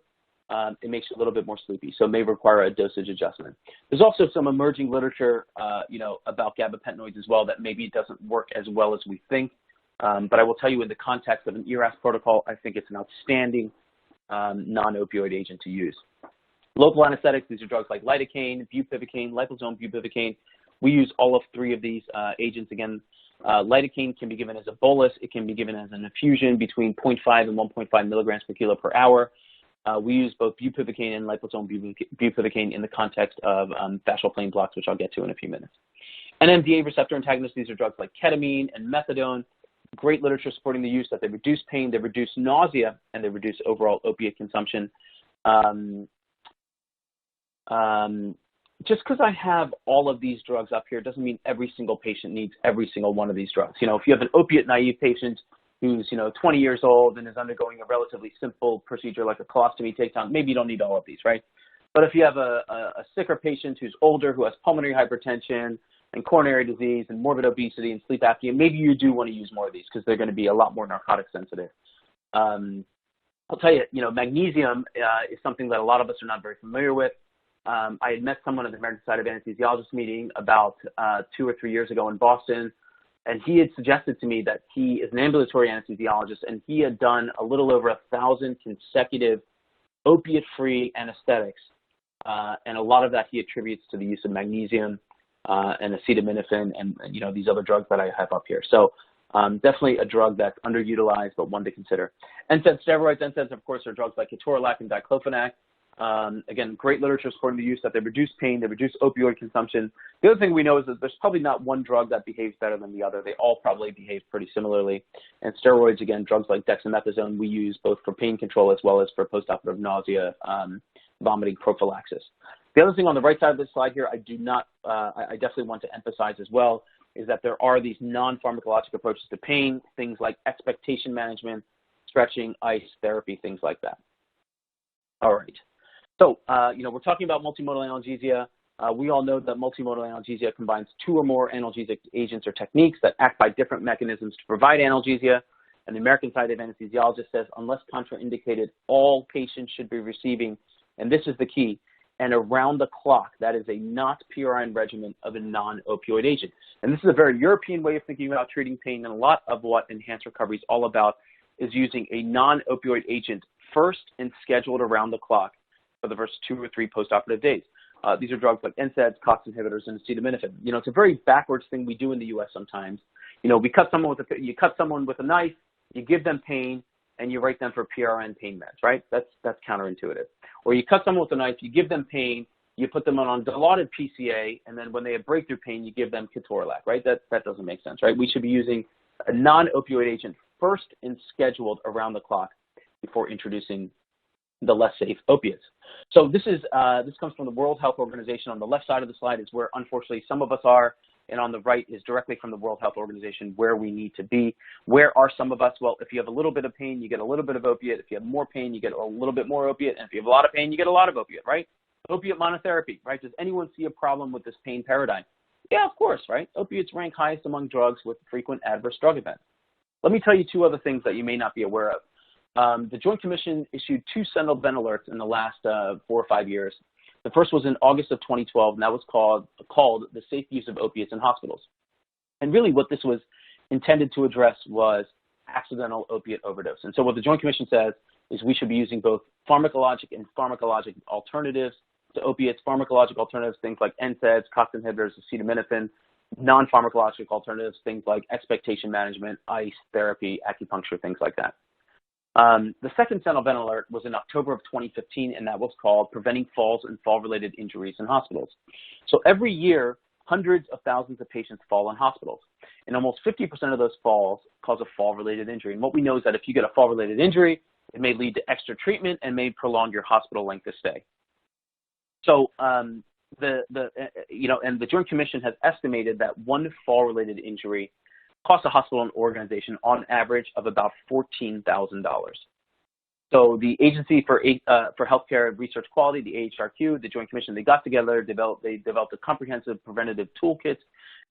it makes you a little bit more sleepy, so it may require a dosage adjustment. There's also some emerging literature, about gabapentinoids as well that maybe it doesn't work as well as we think. But I will tell you in the context of an ERAS protocol, I think it's an outstanding non-opioid agent to use. Local anesthetics, these are drugs like lidocaine, bupivacaine, liposome bupivacaine. We use all of 3 of these agents. Again, lidocaine can be given as a bolus. It can be given as an infusion between 0.5 and 1.5 milligrams per kilo per hour. We use both bupivacaine and liposome bupivacaine in the context of fascial plane blocks, which I'll get to in a few minutes. NMDA receptor antagonists, these are drugs like ketamine and methadone. Great literature supporting the use that they reduce pain, they reduce nausea, and they reduce overall opiate consumption. Just because I have all of these drugs up here doesn't mean every single patient needs every single one of these drugs. If you have an opiate-naive patient who's 20 years old and is undergoing a relatively simple procedure like a colostomy takedown, maybe you don't need all of these, right? But if you have a sicker patient who's older, who has pulmonary hypertension and coronary disease and morbid obesity and sleep apnea, maybe you do want to use more of these because they're going to be a lot more narcotic sensitive. I'll tell you, magnesium is something that a lot of us are not very familiar with. I had met someone at the American Society of Anesthesiologists meeting about 2 or 3 years ago in Boston, and he had suggested to me that he is an ambulatory anesthesiologist, and he had done a little over 1,000 consecutive opiate-free anesthetics, and a lot of that he attributes to the use of magnesium and acetaminophen and these other drugs that I have up here. So Definitely a drug that's underutilized, but one to consider. NSAID steroids, NSAIDs, of course, are drugs like ketorolac and diclofenac. Again, great literature supporting the use that they reduce pain, they reduce opioid consumption. The other thing we know is that there's probably not one drug that behaves better than the other. They all probably behave pretty similarly. And steroids, again, drugs like dexamethasone, we use both for pain control as well as for postoperative nausea, vomiting prophylaxis. The other thing on the right side of this slide here, I definitely want to emphasize as well, is that there are these non-pharmacologic approaches to pain, things like expectation management, stretching, ice therapy, things like that. All right. So, we're talking about multimodal analgesia. We all know that multimodal analgesia combines two or more analgesic agents or techniques that act by different mechanisms to provide analgesia. And the American Society of Anesthesiologists says, unless contraindicated, all patients should be receiving, and this is the key, and around the clock, that is a not PRN regimen of a non-opioid agent. And this is a very European way of thinking about treating pain, and a lot of what enhanced recovery is all about is using a non-opioid agent first and scheduled around the clock for the first 2 or 3 postoperative days. These are drugs like NSAIDs, COX inhibitors, and acetaminophen. It's a very backwards thing we do in the U.S. sometimes. You cut someone with a knife, you give them pain, and you write them for PRN pain meds, right? That's counterintuitive. Or you cut someone with a knife, you give them pain, you put them on Dilaudid PCA, and then when they have breakthrough pain, you give them ketorolac, right? That doesn't make sense, right? We should be using a non-opioid agent first and scheduled around the clock before introducing the less safe opiates. So this comes from the World Health Organization. On the left side of the slide is where, unfortunately, some of us are, and on the right is directly from the World Health Organization where we need to be. Where are some of us? Well, if you have a little bit of pain, you get a little bit of opiate. If you have more pain, you get a little bit more opiate. And if you have a lot of pain, you get a lot of opiate, right? Opiate monotherapy, right? Does anyone see a problem with this pain paradigm? Yeah, of course, right? Opiates rank highest among drugs with frequent adverse drug events. Let me tell you 2 other things that you may not be aware of. The Joint Commission issued 2 sentinel event alerts in the last 4 or 5 years. The first was in August of 2012, and that was called the safe use of opiates in hospitals. And really what this was intended to address was accidental opiate overdose. And so what the Joint Commission says is we should be using both pharmacologic and pharmacologic alternatives to opiates, pharmacologic alternatives, things like NSAIDs, COX inhibitors, acetaminophen, non-pharmacologic alternatives, things like expectation management, ice therapy, acupuncture, things like that. The second sentinel event alert was in October of 2015, and that was called Preventing Falls and Fall-Related Injuries in Hospitals. So every year, hundreds of thousands of patients fall in hospitals, and almost 50% of those falls cause a fall-related injury. And what we know is that if you get a fall-related injury, it may lead to extra treatment and may prolong your hospital length of stay. So and the Joint Commission has estimated that one fall-related injury costs a hospital and organization on average of about $14,000. So the Agency for Healthcare Research Quality, the AHRQ, the Joint Commission, they got together, they developed a comprehensive preventative toolkit.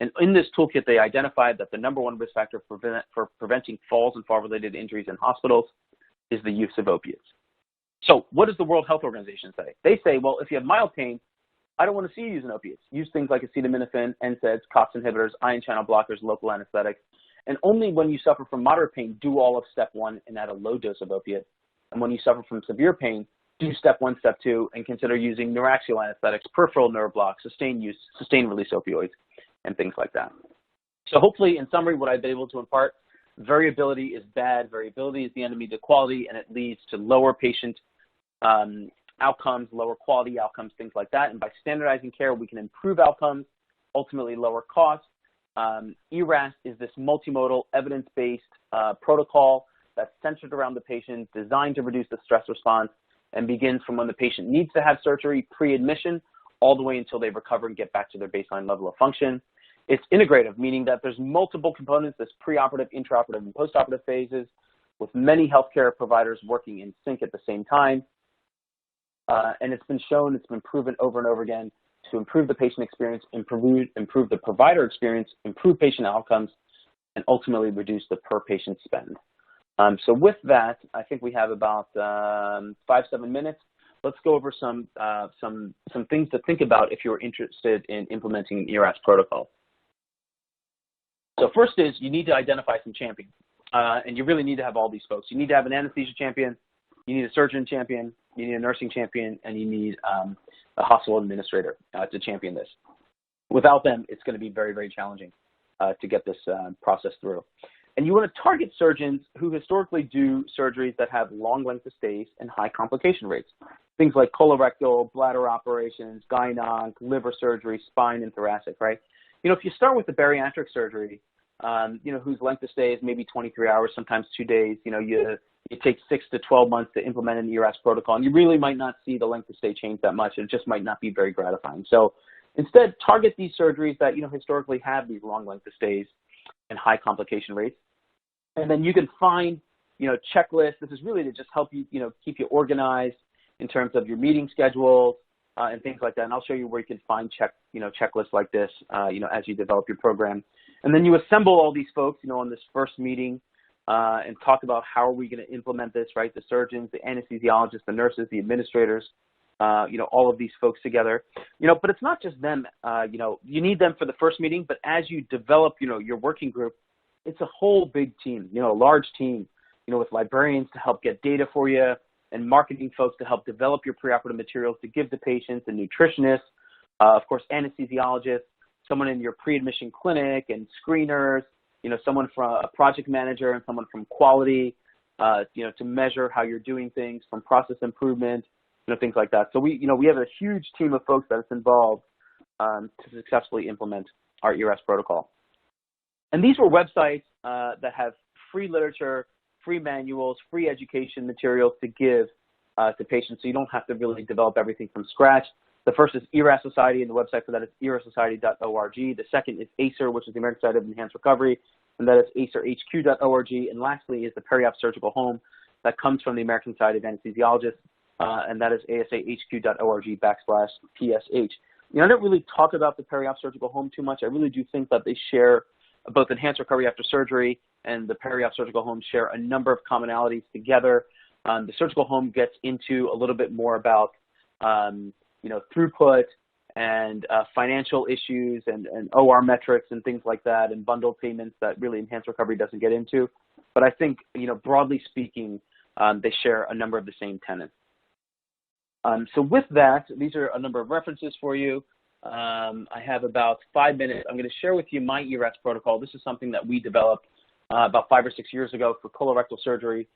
And in this toolkit, they identified that the #1 risk factor for preventing falls and fall-related injuries in hospitals is the use of opiates. So what does the World Health Organization say? They say, well, if you have mild pain, I don't want to see you using opiates. Use things like acetaminophen, NSAIDs, COX inhibitors, ion channel blockers, local anesthetics. And only when you suffer from moderate pain, do all of step 1 and add a low dose of opiate. And when you suffer from severe pain, do step 1, step 2, and consider using neuraxial anesthetics, peripheral nerve blocks, sustained release opioids, and things like that. So hopefully, in summary, what I've been able to impart, variability is bad. Variability is the enemy to quality, and it leads to lower patient outcomes, lower quality outcomes, things like that. And by standardizing care, we can improve outcomes, ultimately lower costs. ERAS is this multimodal, evidence-based protocol that's centered around the patient, designed to reduce the stress response, and begins from when the patient needs to have surgery, pre-admission, all the way until they recover and get back to their baseline level of function. It's integrative, meaning that there's multiple components, this preoperative, intraoperative, and postoperative phases, with many healthcare providers working in sync at the same time. And it's been shown, it's been proven over and over again to improve the patient experience, improve the provider experience, improve patient outcomes, and ultimately reduce the per patient spend. So with that, I think we have about 5-7 minutes. Let's go over some things to think about if you're interested in implementing an ERAS protocol. So first is you need to identify some champions, and you really need to have all these folks. You need to have an anesthesia champion, you need a surgeon champion, you need a nursing champion, and you need a hospital administrator to champion this. Without them, it's going to be very, very challenging to get this process through. And you want to target surgeons who historically do surgeries that have long length of stays and high complication rates. Things like colorectal, bladder operations, gynonc, liver surgery, spine, and thoracic, right? If you start with the bariatric surgery, whose length of stay is maybe 23 hours, sometimes 2 days, it takes 6 to 12 months to implement an ERAS protocol, and you really might not see the length of stay change that much. It just might not be very gratifying. So instead, target these surgeries that, historically have these long length of stays and high complication rates. And then you can find, checklists. This is really to just help you, keep you organized in terms of your meeting schedules and things like that. And I'll show you where you can find checklists like this, as you develop your program. And then you assemble all these folks, on this first meeting and talk about how are we going to implement this, right? The surgeons, the anesthesiologists, the nurses, the administrators, all of these folks together. But it's not just them. You need them for the first meeting, but as you develop, your working group, it's a whole big team, a large team, with librarians to help get data for you and marketing folks to help develop your preoperative materials to give to patients, and nutritionists, of course, anesthesiologists, someone in your pre-admission clinic and screeners, someone from a project manager and someone from quality, to measure how you're doing things, from process improvement, things like that. So we have a huge team of folks that is involved to successfully implement our ERAS protocol. And these were websites that have free literature, free manuals, free education materials to give to patients, so you don't have to really develop everything from scratch. The first is ERAS Society, and the website for that is erasociety.org. The second is ACER, which is the American Society of Enhanced Recovery, and that is acerhq.org. And lastly is the Periop Surgical Home that comes from the American Society of Anesthesiologists, and that is asahq.org/PSH. I don't really talk about the Periop Surgical Home too much. I really do think that they share both enhanced recovery after surgery and the Periop Surgical Home share a number of commonalities together. The surgical home gets into a little bit more about throughput and financial issues and OR metrics and things like that, and bundled payments that really enhanced recovery doesn't get into. But I think, broadly speaking, they share a number of the same tenets. So with that, these are a number of references for you. I have about 5 minutes. I'm going to share with you my ERAS protocol. This is something that we developed about 5 or 6 years ago for colorectal surgery.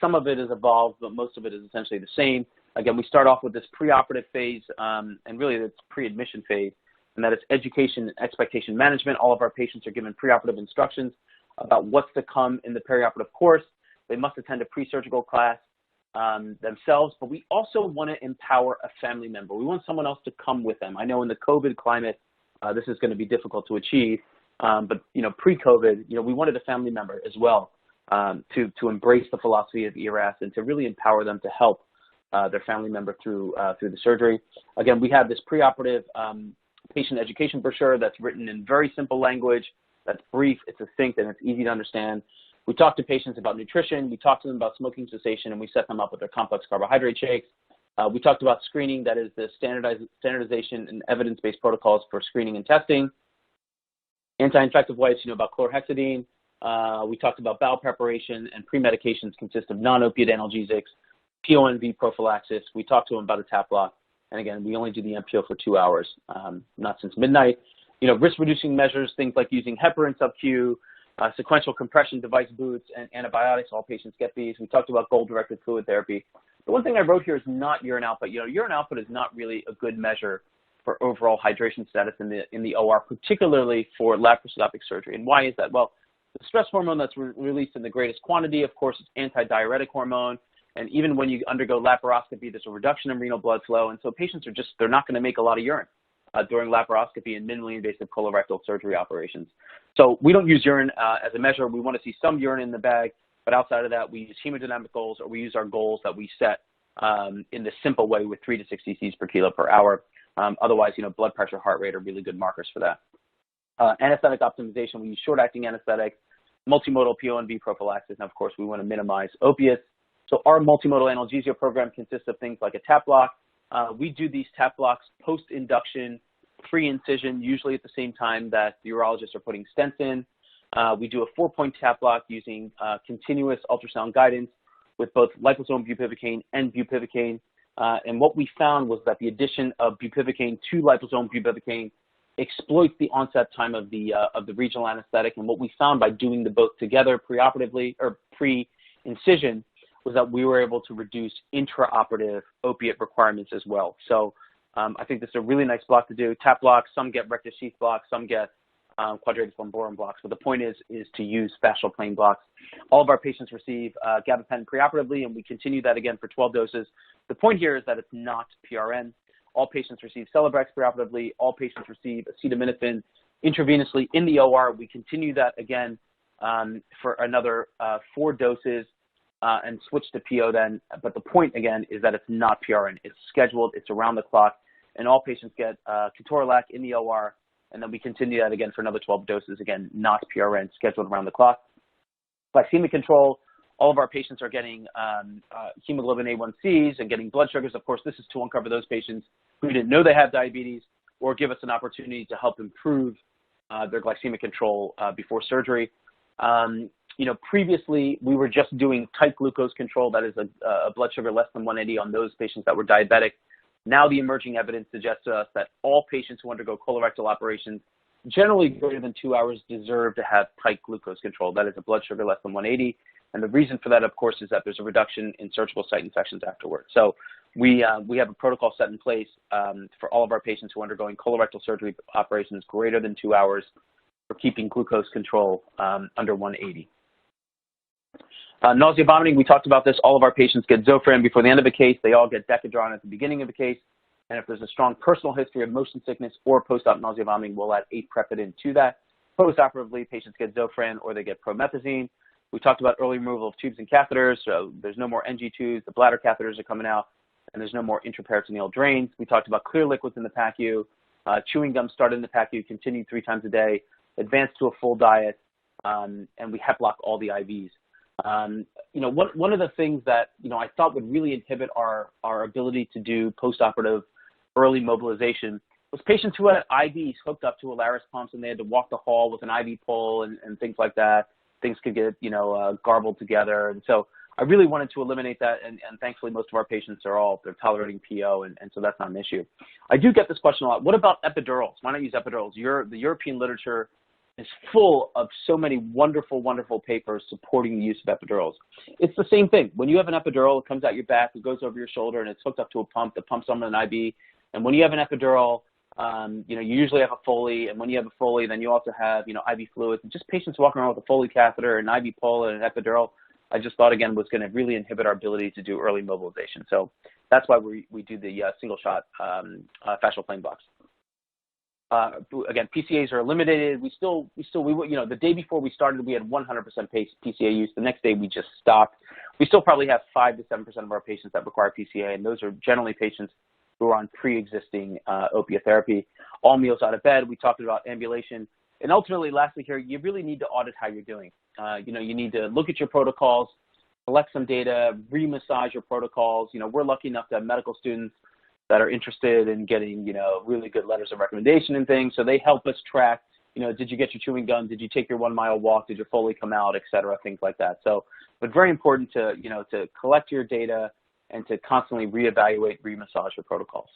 Some of it is evolved, but most of it is essentially the same. Again, we start off with this preoperative phase, and really it's pre-admission phase, and that is education and expectation management. All of our patients are given preoperative instructions about what's to come in the perioperative course. They must attend a pre-surgical class themselves, but we also want to empower a family member. We want someone else to come with them. I know in the COVID climate, this is going to be difficult to achieve, but pre-COVID, we wanted a family member as well to embrace the philosophy of ERAS and to really empower them to help their family member through the surgery. Again, we have this preoperative patient education brochure that's written in very simple language, that's brief, it's succinct, and it's easy to understand. We talk to patients about nutrition, we talk to them about smoking cessation, and we set them up with their complex carbohydrate shakes. We talked about screening, that is the standardization and evidence-based protocols for screening and testing. Anti-infective wipes, about chlorhexidine. We talked about bowel preparation, and pre-medications consist of non-opiate analgesics, PONV prophylaxis. We talked to them about a tap block. And again, we only do the MPO for 2 hours, not since midnight. Risk-reducing measures, things like using heparin sub-Q, sequential compression device boots, and antibiotics. All patients get these. We talked about goal-directed fluid therapy. The one thing I wrote here is not urine output. Urine output is not really a good measure for overall hydration status in the OR, particularly for laparoscopic surgery. And why is that? Well, the stress hormone that's released in the greatest quantity, of course, is antidiuretic hormone. And even when you undergo laparoscopy, there's a reduction in renal blood flow. And so patients they're not going to make a lot of urine during laparoscopy and minimally invasive colorectal surgery operations. So we don't use urine as a measure. We want to see some urine in the bag, but outside of that, we use hemodynamic goals, or we use our goals that we set in the simple way with 3 to 6 cc's per kilo per hour. Otherwise, blood pressure, heart rate are really good markers for that. Anesthetic optimization, we use short-acting anesthetics, multimodal PONV prophylaxis, and of course, we want to minimize opiates. So our multimodal analgesia program consists of things like a tap block. We do these tap blocks post-induction, pre-incision, usually at the same time that the urologists are putting stents in. We do a 4-point tap block using continuous ultrasound guidance with both liposome bupivacaine and bupivacaine. And what we found was that the addition of bupivacaine to liposome bupivacaine exploits the onset time of the regional anesthetic. And what we found by doing the both together preoperatively or pre-incision was that we were able to reduce intraoperative opiate requirements as well. So I think this is a really nice block to do. Tap blocks, some get rectus sheath blocks, some get quadratus lumborum blocks. But the point is to use fascial plane blocks. All of our patients receive gabapentin preoperatively, and we continue that again for 12 doses. The point here is that it's not PRN. All patients receive Celebrex preoperatively. All patients receive acetaminophen intravenously in the OR. We continue that again for another 4 doses and switch to PO then. But the point, again, is that it's not PRN. It's scheduled. It's around the clock. And all patients get ketorolac in the OR. And then we continue that again for another 12 doses. Again, not PRN, scheduled around the clock. Glycemic control. All of our patients are getting hemoglobin A1Cs and getting blood sugars. Of course, this is to uncover those patients who didn't know they have diabetes or give us an opportunity to help improve their glycemic control before surgery. Previously, we were just doing tight glucose control, that is a blood sugar less than 180 on those patients that were diabetic. Now the emerging evidence suggests to us that all patients who undergo colorectal operations, generally greater than 2 hours, deserve to have tight glucose control. That is a blood sugar less than 180. And the reason for that, of course, is that there's a reduction in surgical site infections afterwards. So we have a protocol set in place for all of our patients who are undergoing colorectal surgery operations greater than 2 hours for keeping glucose control under 180. Nausea, vomiting, we talked about this. All of our patients get Zofran before the end of a case. They all get Decadron at the beginning of the case. And if there's a strong personal history of motion sickness or post-op nausea, vomiting, we'll add aprepitant to that. Post-operatively, patients get Zofran or they get promethazine. We talked about early removal of tubes and catheters, so there's no more NG tubes. The bladder catheters are coming out, and there's no more intraperitoneal drains. We talked about clear liquids in the PACU. Chewing gum started in the PACU, continued 3 times a day, advanced to a full diet, and we HEP block all the IVs. One of the things that, I thought would really inhibit our ability to do postoperative early mobilization was patients who had IVs hooked up to Alaris pumps and they had to walk the hall with an IV pole and things like that. Things could get, garbled together. And so I really wanted to eliminate that. And thankfully, most of our patients they're tolerating PO. And so that's not an issue. I do get this question a lot. What about epidurals? Why not use epidurals? The European literature is full of so many wonderful, wonderful papers supporting the use of epidurals. It's the same thing. When you have an epidural, it comes out your back, it goes over your shoulder, and it's hooked up to a pump. The pump's on an IV. And when you have an epidural, you usually have a Foley. And when you have a Foley, then you also have, IV fluids. And just patients walking around with a Foley catheter, an IV pole, and an epidural, I just thought, again, was going to really inhibit our ability to do early mobilization. So that's why we do the single-shot fascial plane blocks. Again, PCAs are eliminated. The day before we started, we had 100% PCA use. The next day, we just stopped. We still probably have 5 to 7% of our patients that require PCA, and those are generally patients who are on pre-existing opiate therapy. All meals out of bed. We talked about ambulation. And ultimately, lastly here, you really need to audit how you're doing. You need to look at your protocols, collect some data, re-massage your protocols. We're lucky enough to have medical students that are interested in getting, really good letters of recommendation and things. So they help us track, did you get your chewing gum? Did you take your 1 mile walk? Did your Foley come out, et cetera, things like that. So, but very important to, to collect your data and to constantly reevaluate, re-massage your protocols.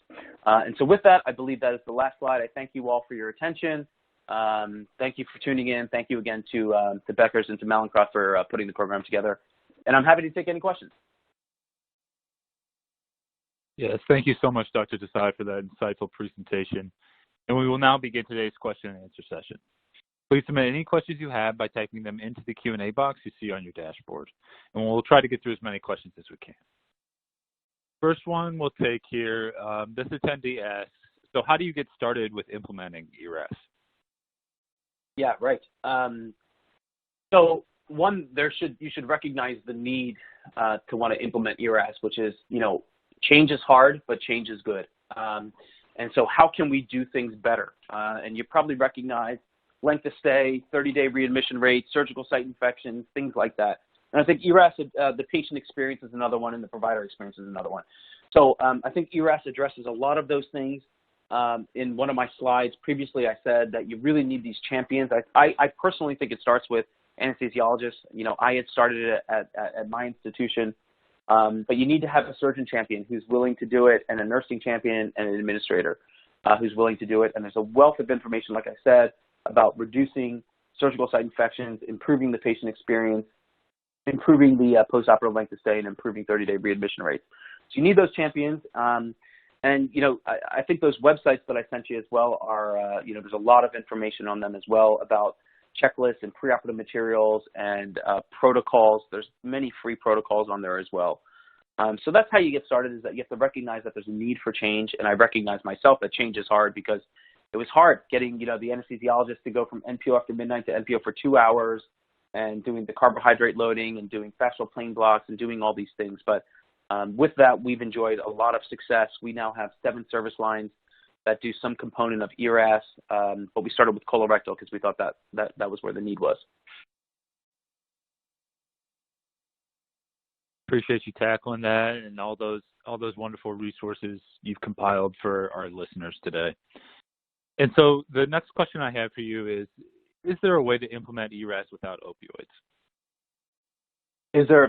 And so with that, I believe that is the last slide. I thank you all for your attention. Thank you for tuning in. Thank you again to Beckers and to Mallinckrodt for putting the program together. And I'm happy to take any questions. Yes, thank you so much, Dr. Desai, for that insightful presentation. And we will now begin today's question and answer session. Please submit any questions you have by typing them into the Q&A box you see on your dashboard. And we'll try to get through as many questions as we can. First one we'll take here, this attendee asks, so how do you get started with implementing ERAS? Yeah, right. So one, you should recognize the need to want to implement ERAS, which is, change is hard, but change is good. And so how can we do things better? And you probably recognize length of stay, 30-day readmission rate, surgical site infections, things like that. And I think ERAS, the patient experience is another one, and the provider experience is another one. So I think ERAS addresses a lot of those things. In one of my slides previously, I said that you really need these champions. I personally think it starts with anesthesiologists. I had started it at my institution. But you need to have a surgeon champion who's willing to do it, and a nursing champion and an administrator. who's willing to do it. And there's a wealth of information, like I said, about reducing surgical site infections, improving the patient experience, improving the postoperative length of stay, and improving 30-day readmission rates. So you need those champions. And, I think those websites that I sent you as well are, there's a lot of information on them as well about checklists and preoperative materials and protocols. There's many free protocols on there as well. So that's how you get started, is that you have to recognize that there's a need for change. And I recognize myself that change is hard, because it was hard getting, the anesthesiologist to go from NPO after midnight to NPO for 2 hours and doing the carbohydrate loading and doing fascial plane blocks and doing all these things. But with that, we've enjoyed a lot of success. We now have 7 service lines that do some component of ERAS, but we started with colorectal because we thought that was where the need was. Appreciate you tackling that and all those wonderful resources you've compiled for our listeners today. And so the next question I have for you is there a way to implement ERAS without opioids?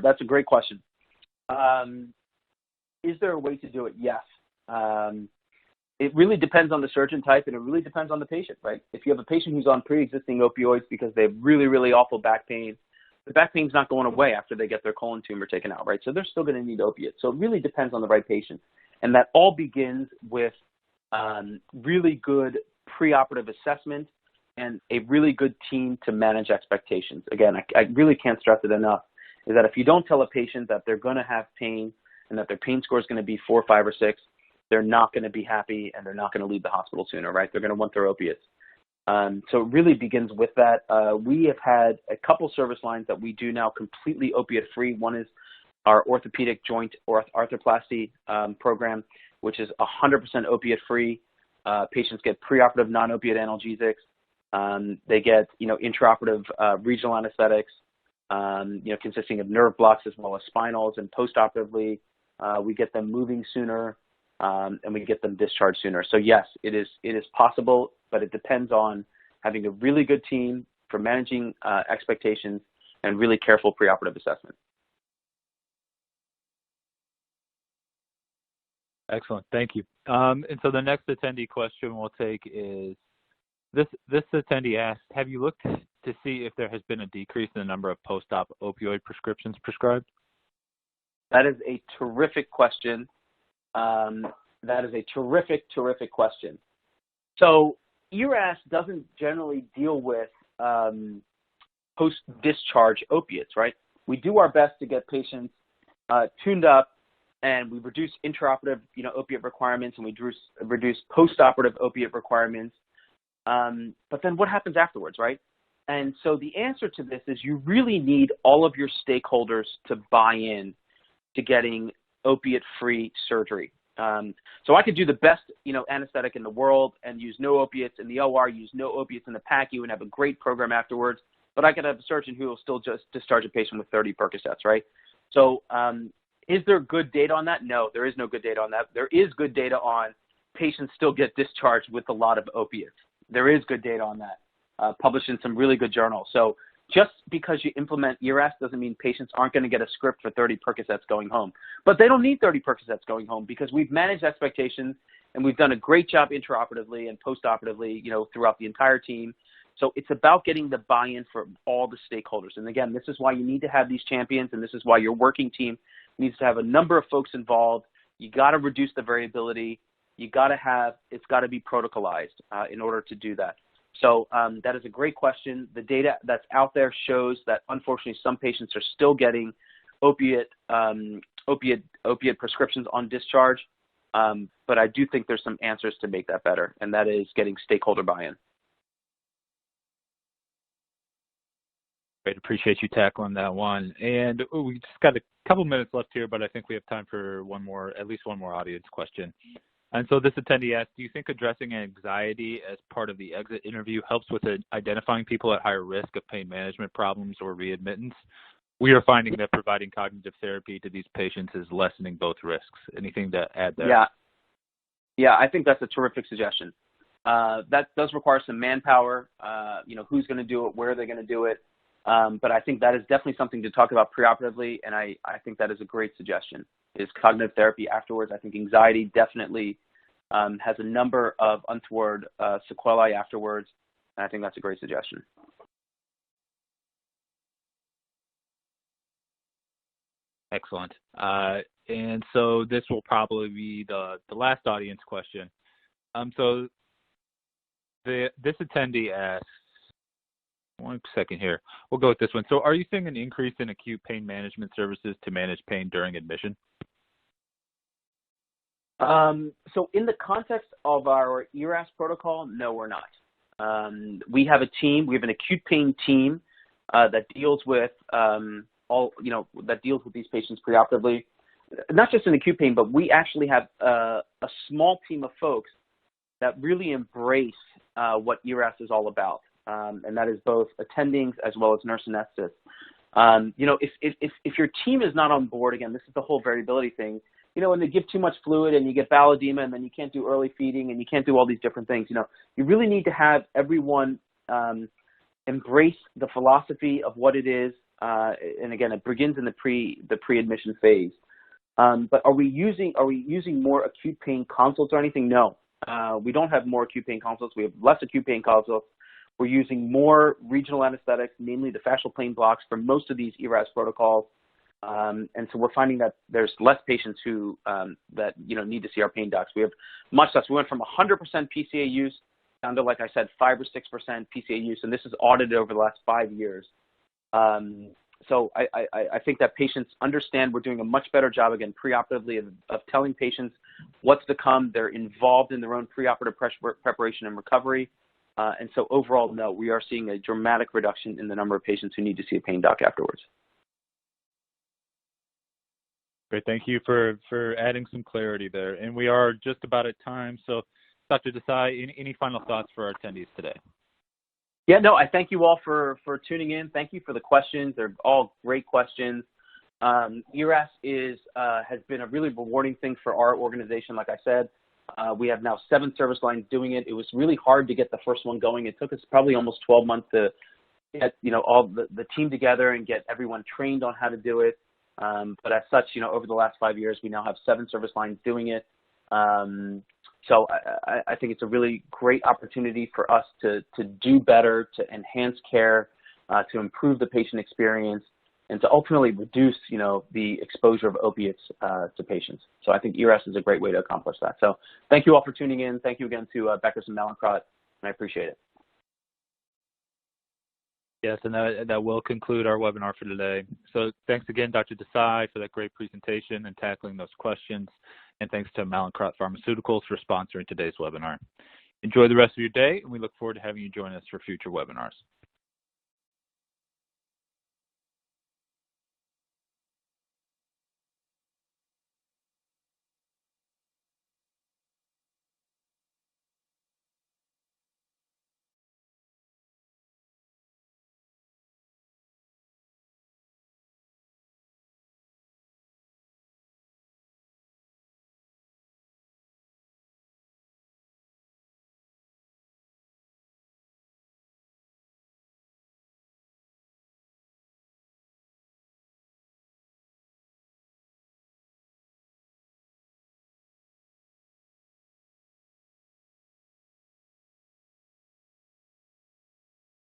That's a great question. Is there a way to do it? Yes. It really depends on the surgeon type, and it really depends on the patient, right? If you have a patient who's on pre-existing opioids because they have really, really awful back pain, the back pain's not going away after they get their colon tumor taken out, right? So they're still going to need opiates. So it really depends on the right patient. And that all begins with really good preoperative assessment and a really good team to manage expectations. Again, I really can't stress it enough, is that if you don't tell a patient that they're going to have pain and that their pain score is going to be 4, 5, or 6, they're not going to be happy and they're not going to leave the hospital sooner, right? They're going to want their opiates. So it really begins with that. We have had a couple service lines that we do now completely opiate-free. One is our orthopedic joint arthroplasty program, which is 100% opiate-free. Patients get preoperative non-opiate analgesics. They get, intraoperative regional anesthetics, consisting of nerve blocks as well as spinals. And postoperatively, we get them moving sooner, and we get them discharged sooner. So yes, it is possible, but it depends on having a really good team for managing expectations and really careful preoperative assessment. Excellent. Thank you. And so the next attendee question we'll take is, this attendee asked, have you looked to see if there has been a decrease in the number of post-op opioid prescriptions prescribed? That is a terrific question. That is a terrific question. So ERAS doesn't generally deal with post-discharge opiates, right? We do our best to get patients tuned up, and we reduce intraoperative, opiate requirements, and we reduce postoperative opiate requirements. But then what happens afterwards, right? And so the answer to this is you really need all of your stakeholders to buy in to getting opiate-free surgery. So I could do the best, anesthetic in the world and use no opiates in the OR, use no opiates in the PACU, and have a great program afterwards. But I could have a surgeon who will still just discharge a patient with 30 Percocets, right? So is there good data on that? No, there is no good data on that. There is good data on patients still get discharged with a lot of opiates. There is good data on that, published in some really good journals. So just because you implement ERAS doesn't mean patients aren't going to get a script for 30 Percocets going home. But they don't need 30 Percocets going home because we've managed expectations and we've done a great job intraoperatively and postoperatively, throughout the entire team. So it's about getting the buy-in from all the stakeholders. And again, this is why you need to have these champions, and this is why your working team needs to have a number of folks involved. You got to reduce the variability. It's got to be protocolized in order to do that. So that is a great question. The data that's out there shows that unfortunately some patients are still getting opiate prescriptions on discharge. But I do think there's some answers to make that better, and that is getting stakeholder buy-in. Great. Appreciate you tackling that one. And we just got a couple minutes left here, but I think we have time for at least one more audience question. And so this attendee asked, do you think addressing anxiety as part of the exit interview helps with identifying people at higher risk of pain management problems or readmittance? We are finding that providing cognitive therapy to these patients is lessening both risks. Anything to add there? Yeah, I think that's a terrific suggestion. That does require some manpower, who's going to do it, where are they going to do it. But I think that is definitely something to talk about preoperatively, and I think that is a great suggestion, is cognitive therapy afterwards. I think anxiety definitely has a number of untoward sequelae afterwards, and I think that's a great suggestion. Excellent. And so this will probably be the last audience question. So this attendee asks, one second here, we'll go with this one. So are you seeing an increase in acute pain management services to manage pain during admission? So in the context of our ERAS protocol, no, we're not. We have a team, we have an acute pain team that deals with that deals with these patients preoperatively. Not just in acute pain, but we actually have a small team of folks that really embrace what ERAS is all about, and that is both attendings as well as nurse anesthetists. If your team is not on board, again, this is the whole variability thing. When they give too much fluid and you get bowel edema and then you can't do early feeding and you can't do all these different things, you really need to have everyone embrace the philosophy of what it is. And again, it begins in the pre-admission phase. But are we using more acute pain consults or anything? No, we don't have more acute pain consults. We have less acute pain consults. We're using more regional anesthetics, namely the fascial plane blocks, for most of these ERAS protocols. And so we're finding that there's less patients who need to see our pain docs. We have much less. We went from 100% PCA use down to, like I said, 5 or 6% PCA use, and this is audited over the last 5 years. So I think that patients understand we're doing a much better job, again, preoperatively of telling patients what's to come. They're involved in their own preoperative preparation and recovery. And so overall, no, we are seeing a dramatic reduction in the number of patients who need to see a pain doc afterwards. Great, thank you for adding some clarity there. And we are just about at time. So Dr. Desai, any final thoughts for our attendees today? Yeah, no, I thank you all for tuning in. Thank you for the questions. They're all great questions. ERAS has been a really rewarding thing for our organization. Like I said, we have now 7 service lines doing it. It was really hard to get the first one going. It took us probably almost 12 months to get all the team together and get everyone trained on how to do it. But as such, over the last 5 years, we now have 7 service lines doing it. So I think it's a really great opportunity for us to do better, to enhance care, to improve the patient experience, and to ultimately reduce, the exposure of opiates to patients. So I think ERAS is a great way to accomplish that. So thank you all for tuning in. Thank you again to Beckers and Mallinckrodt, and I appreciate it. Yes, and that will conclude our webinar for today. So thanks again, Dr. Desai, for that great presentation and tackling those questions. And thanks to Mallinckrodt Pharmaceuticals for sponsoring today's webinar. Enjoy the rest of your day, and we look forward to having you join us for future webinars.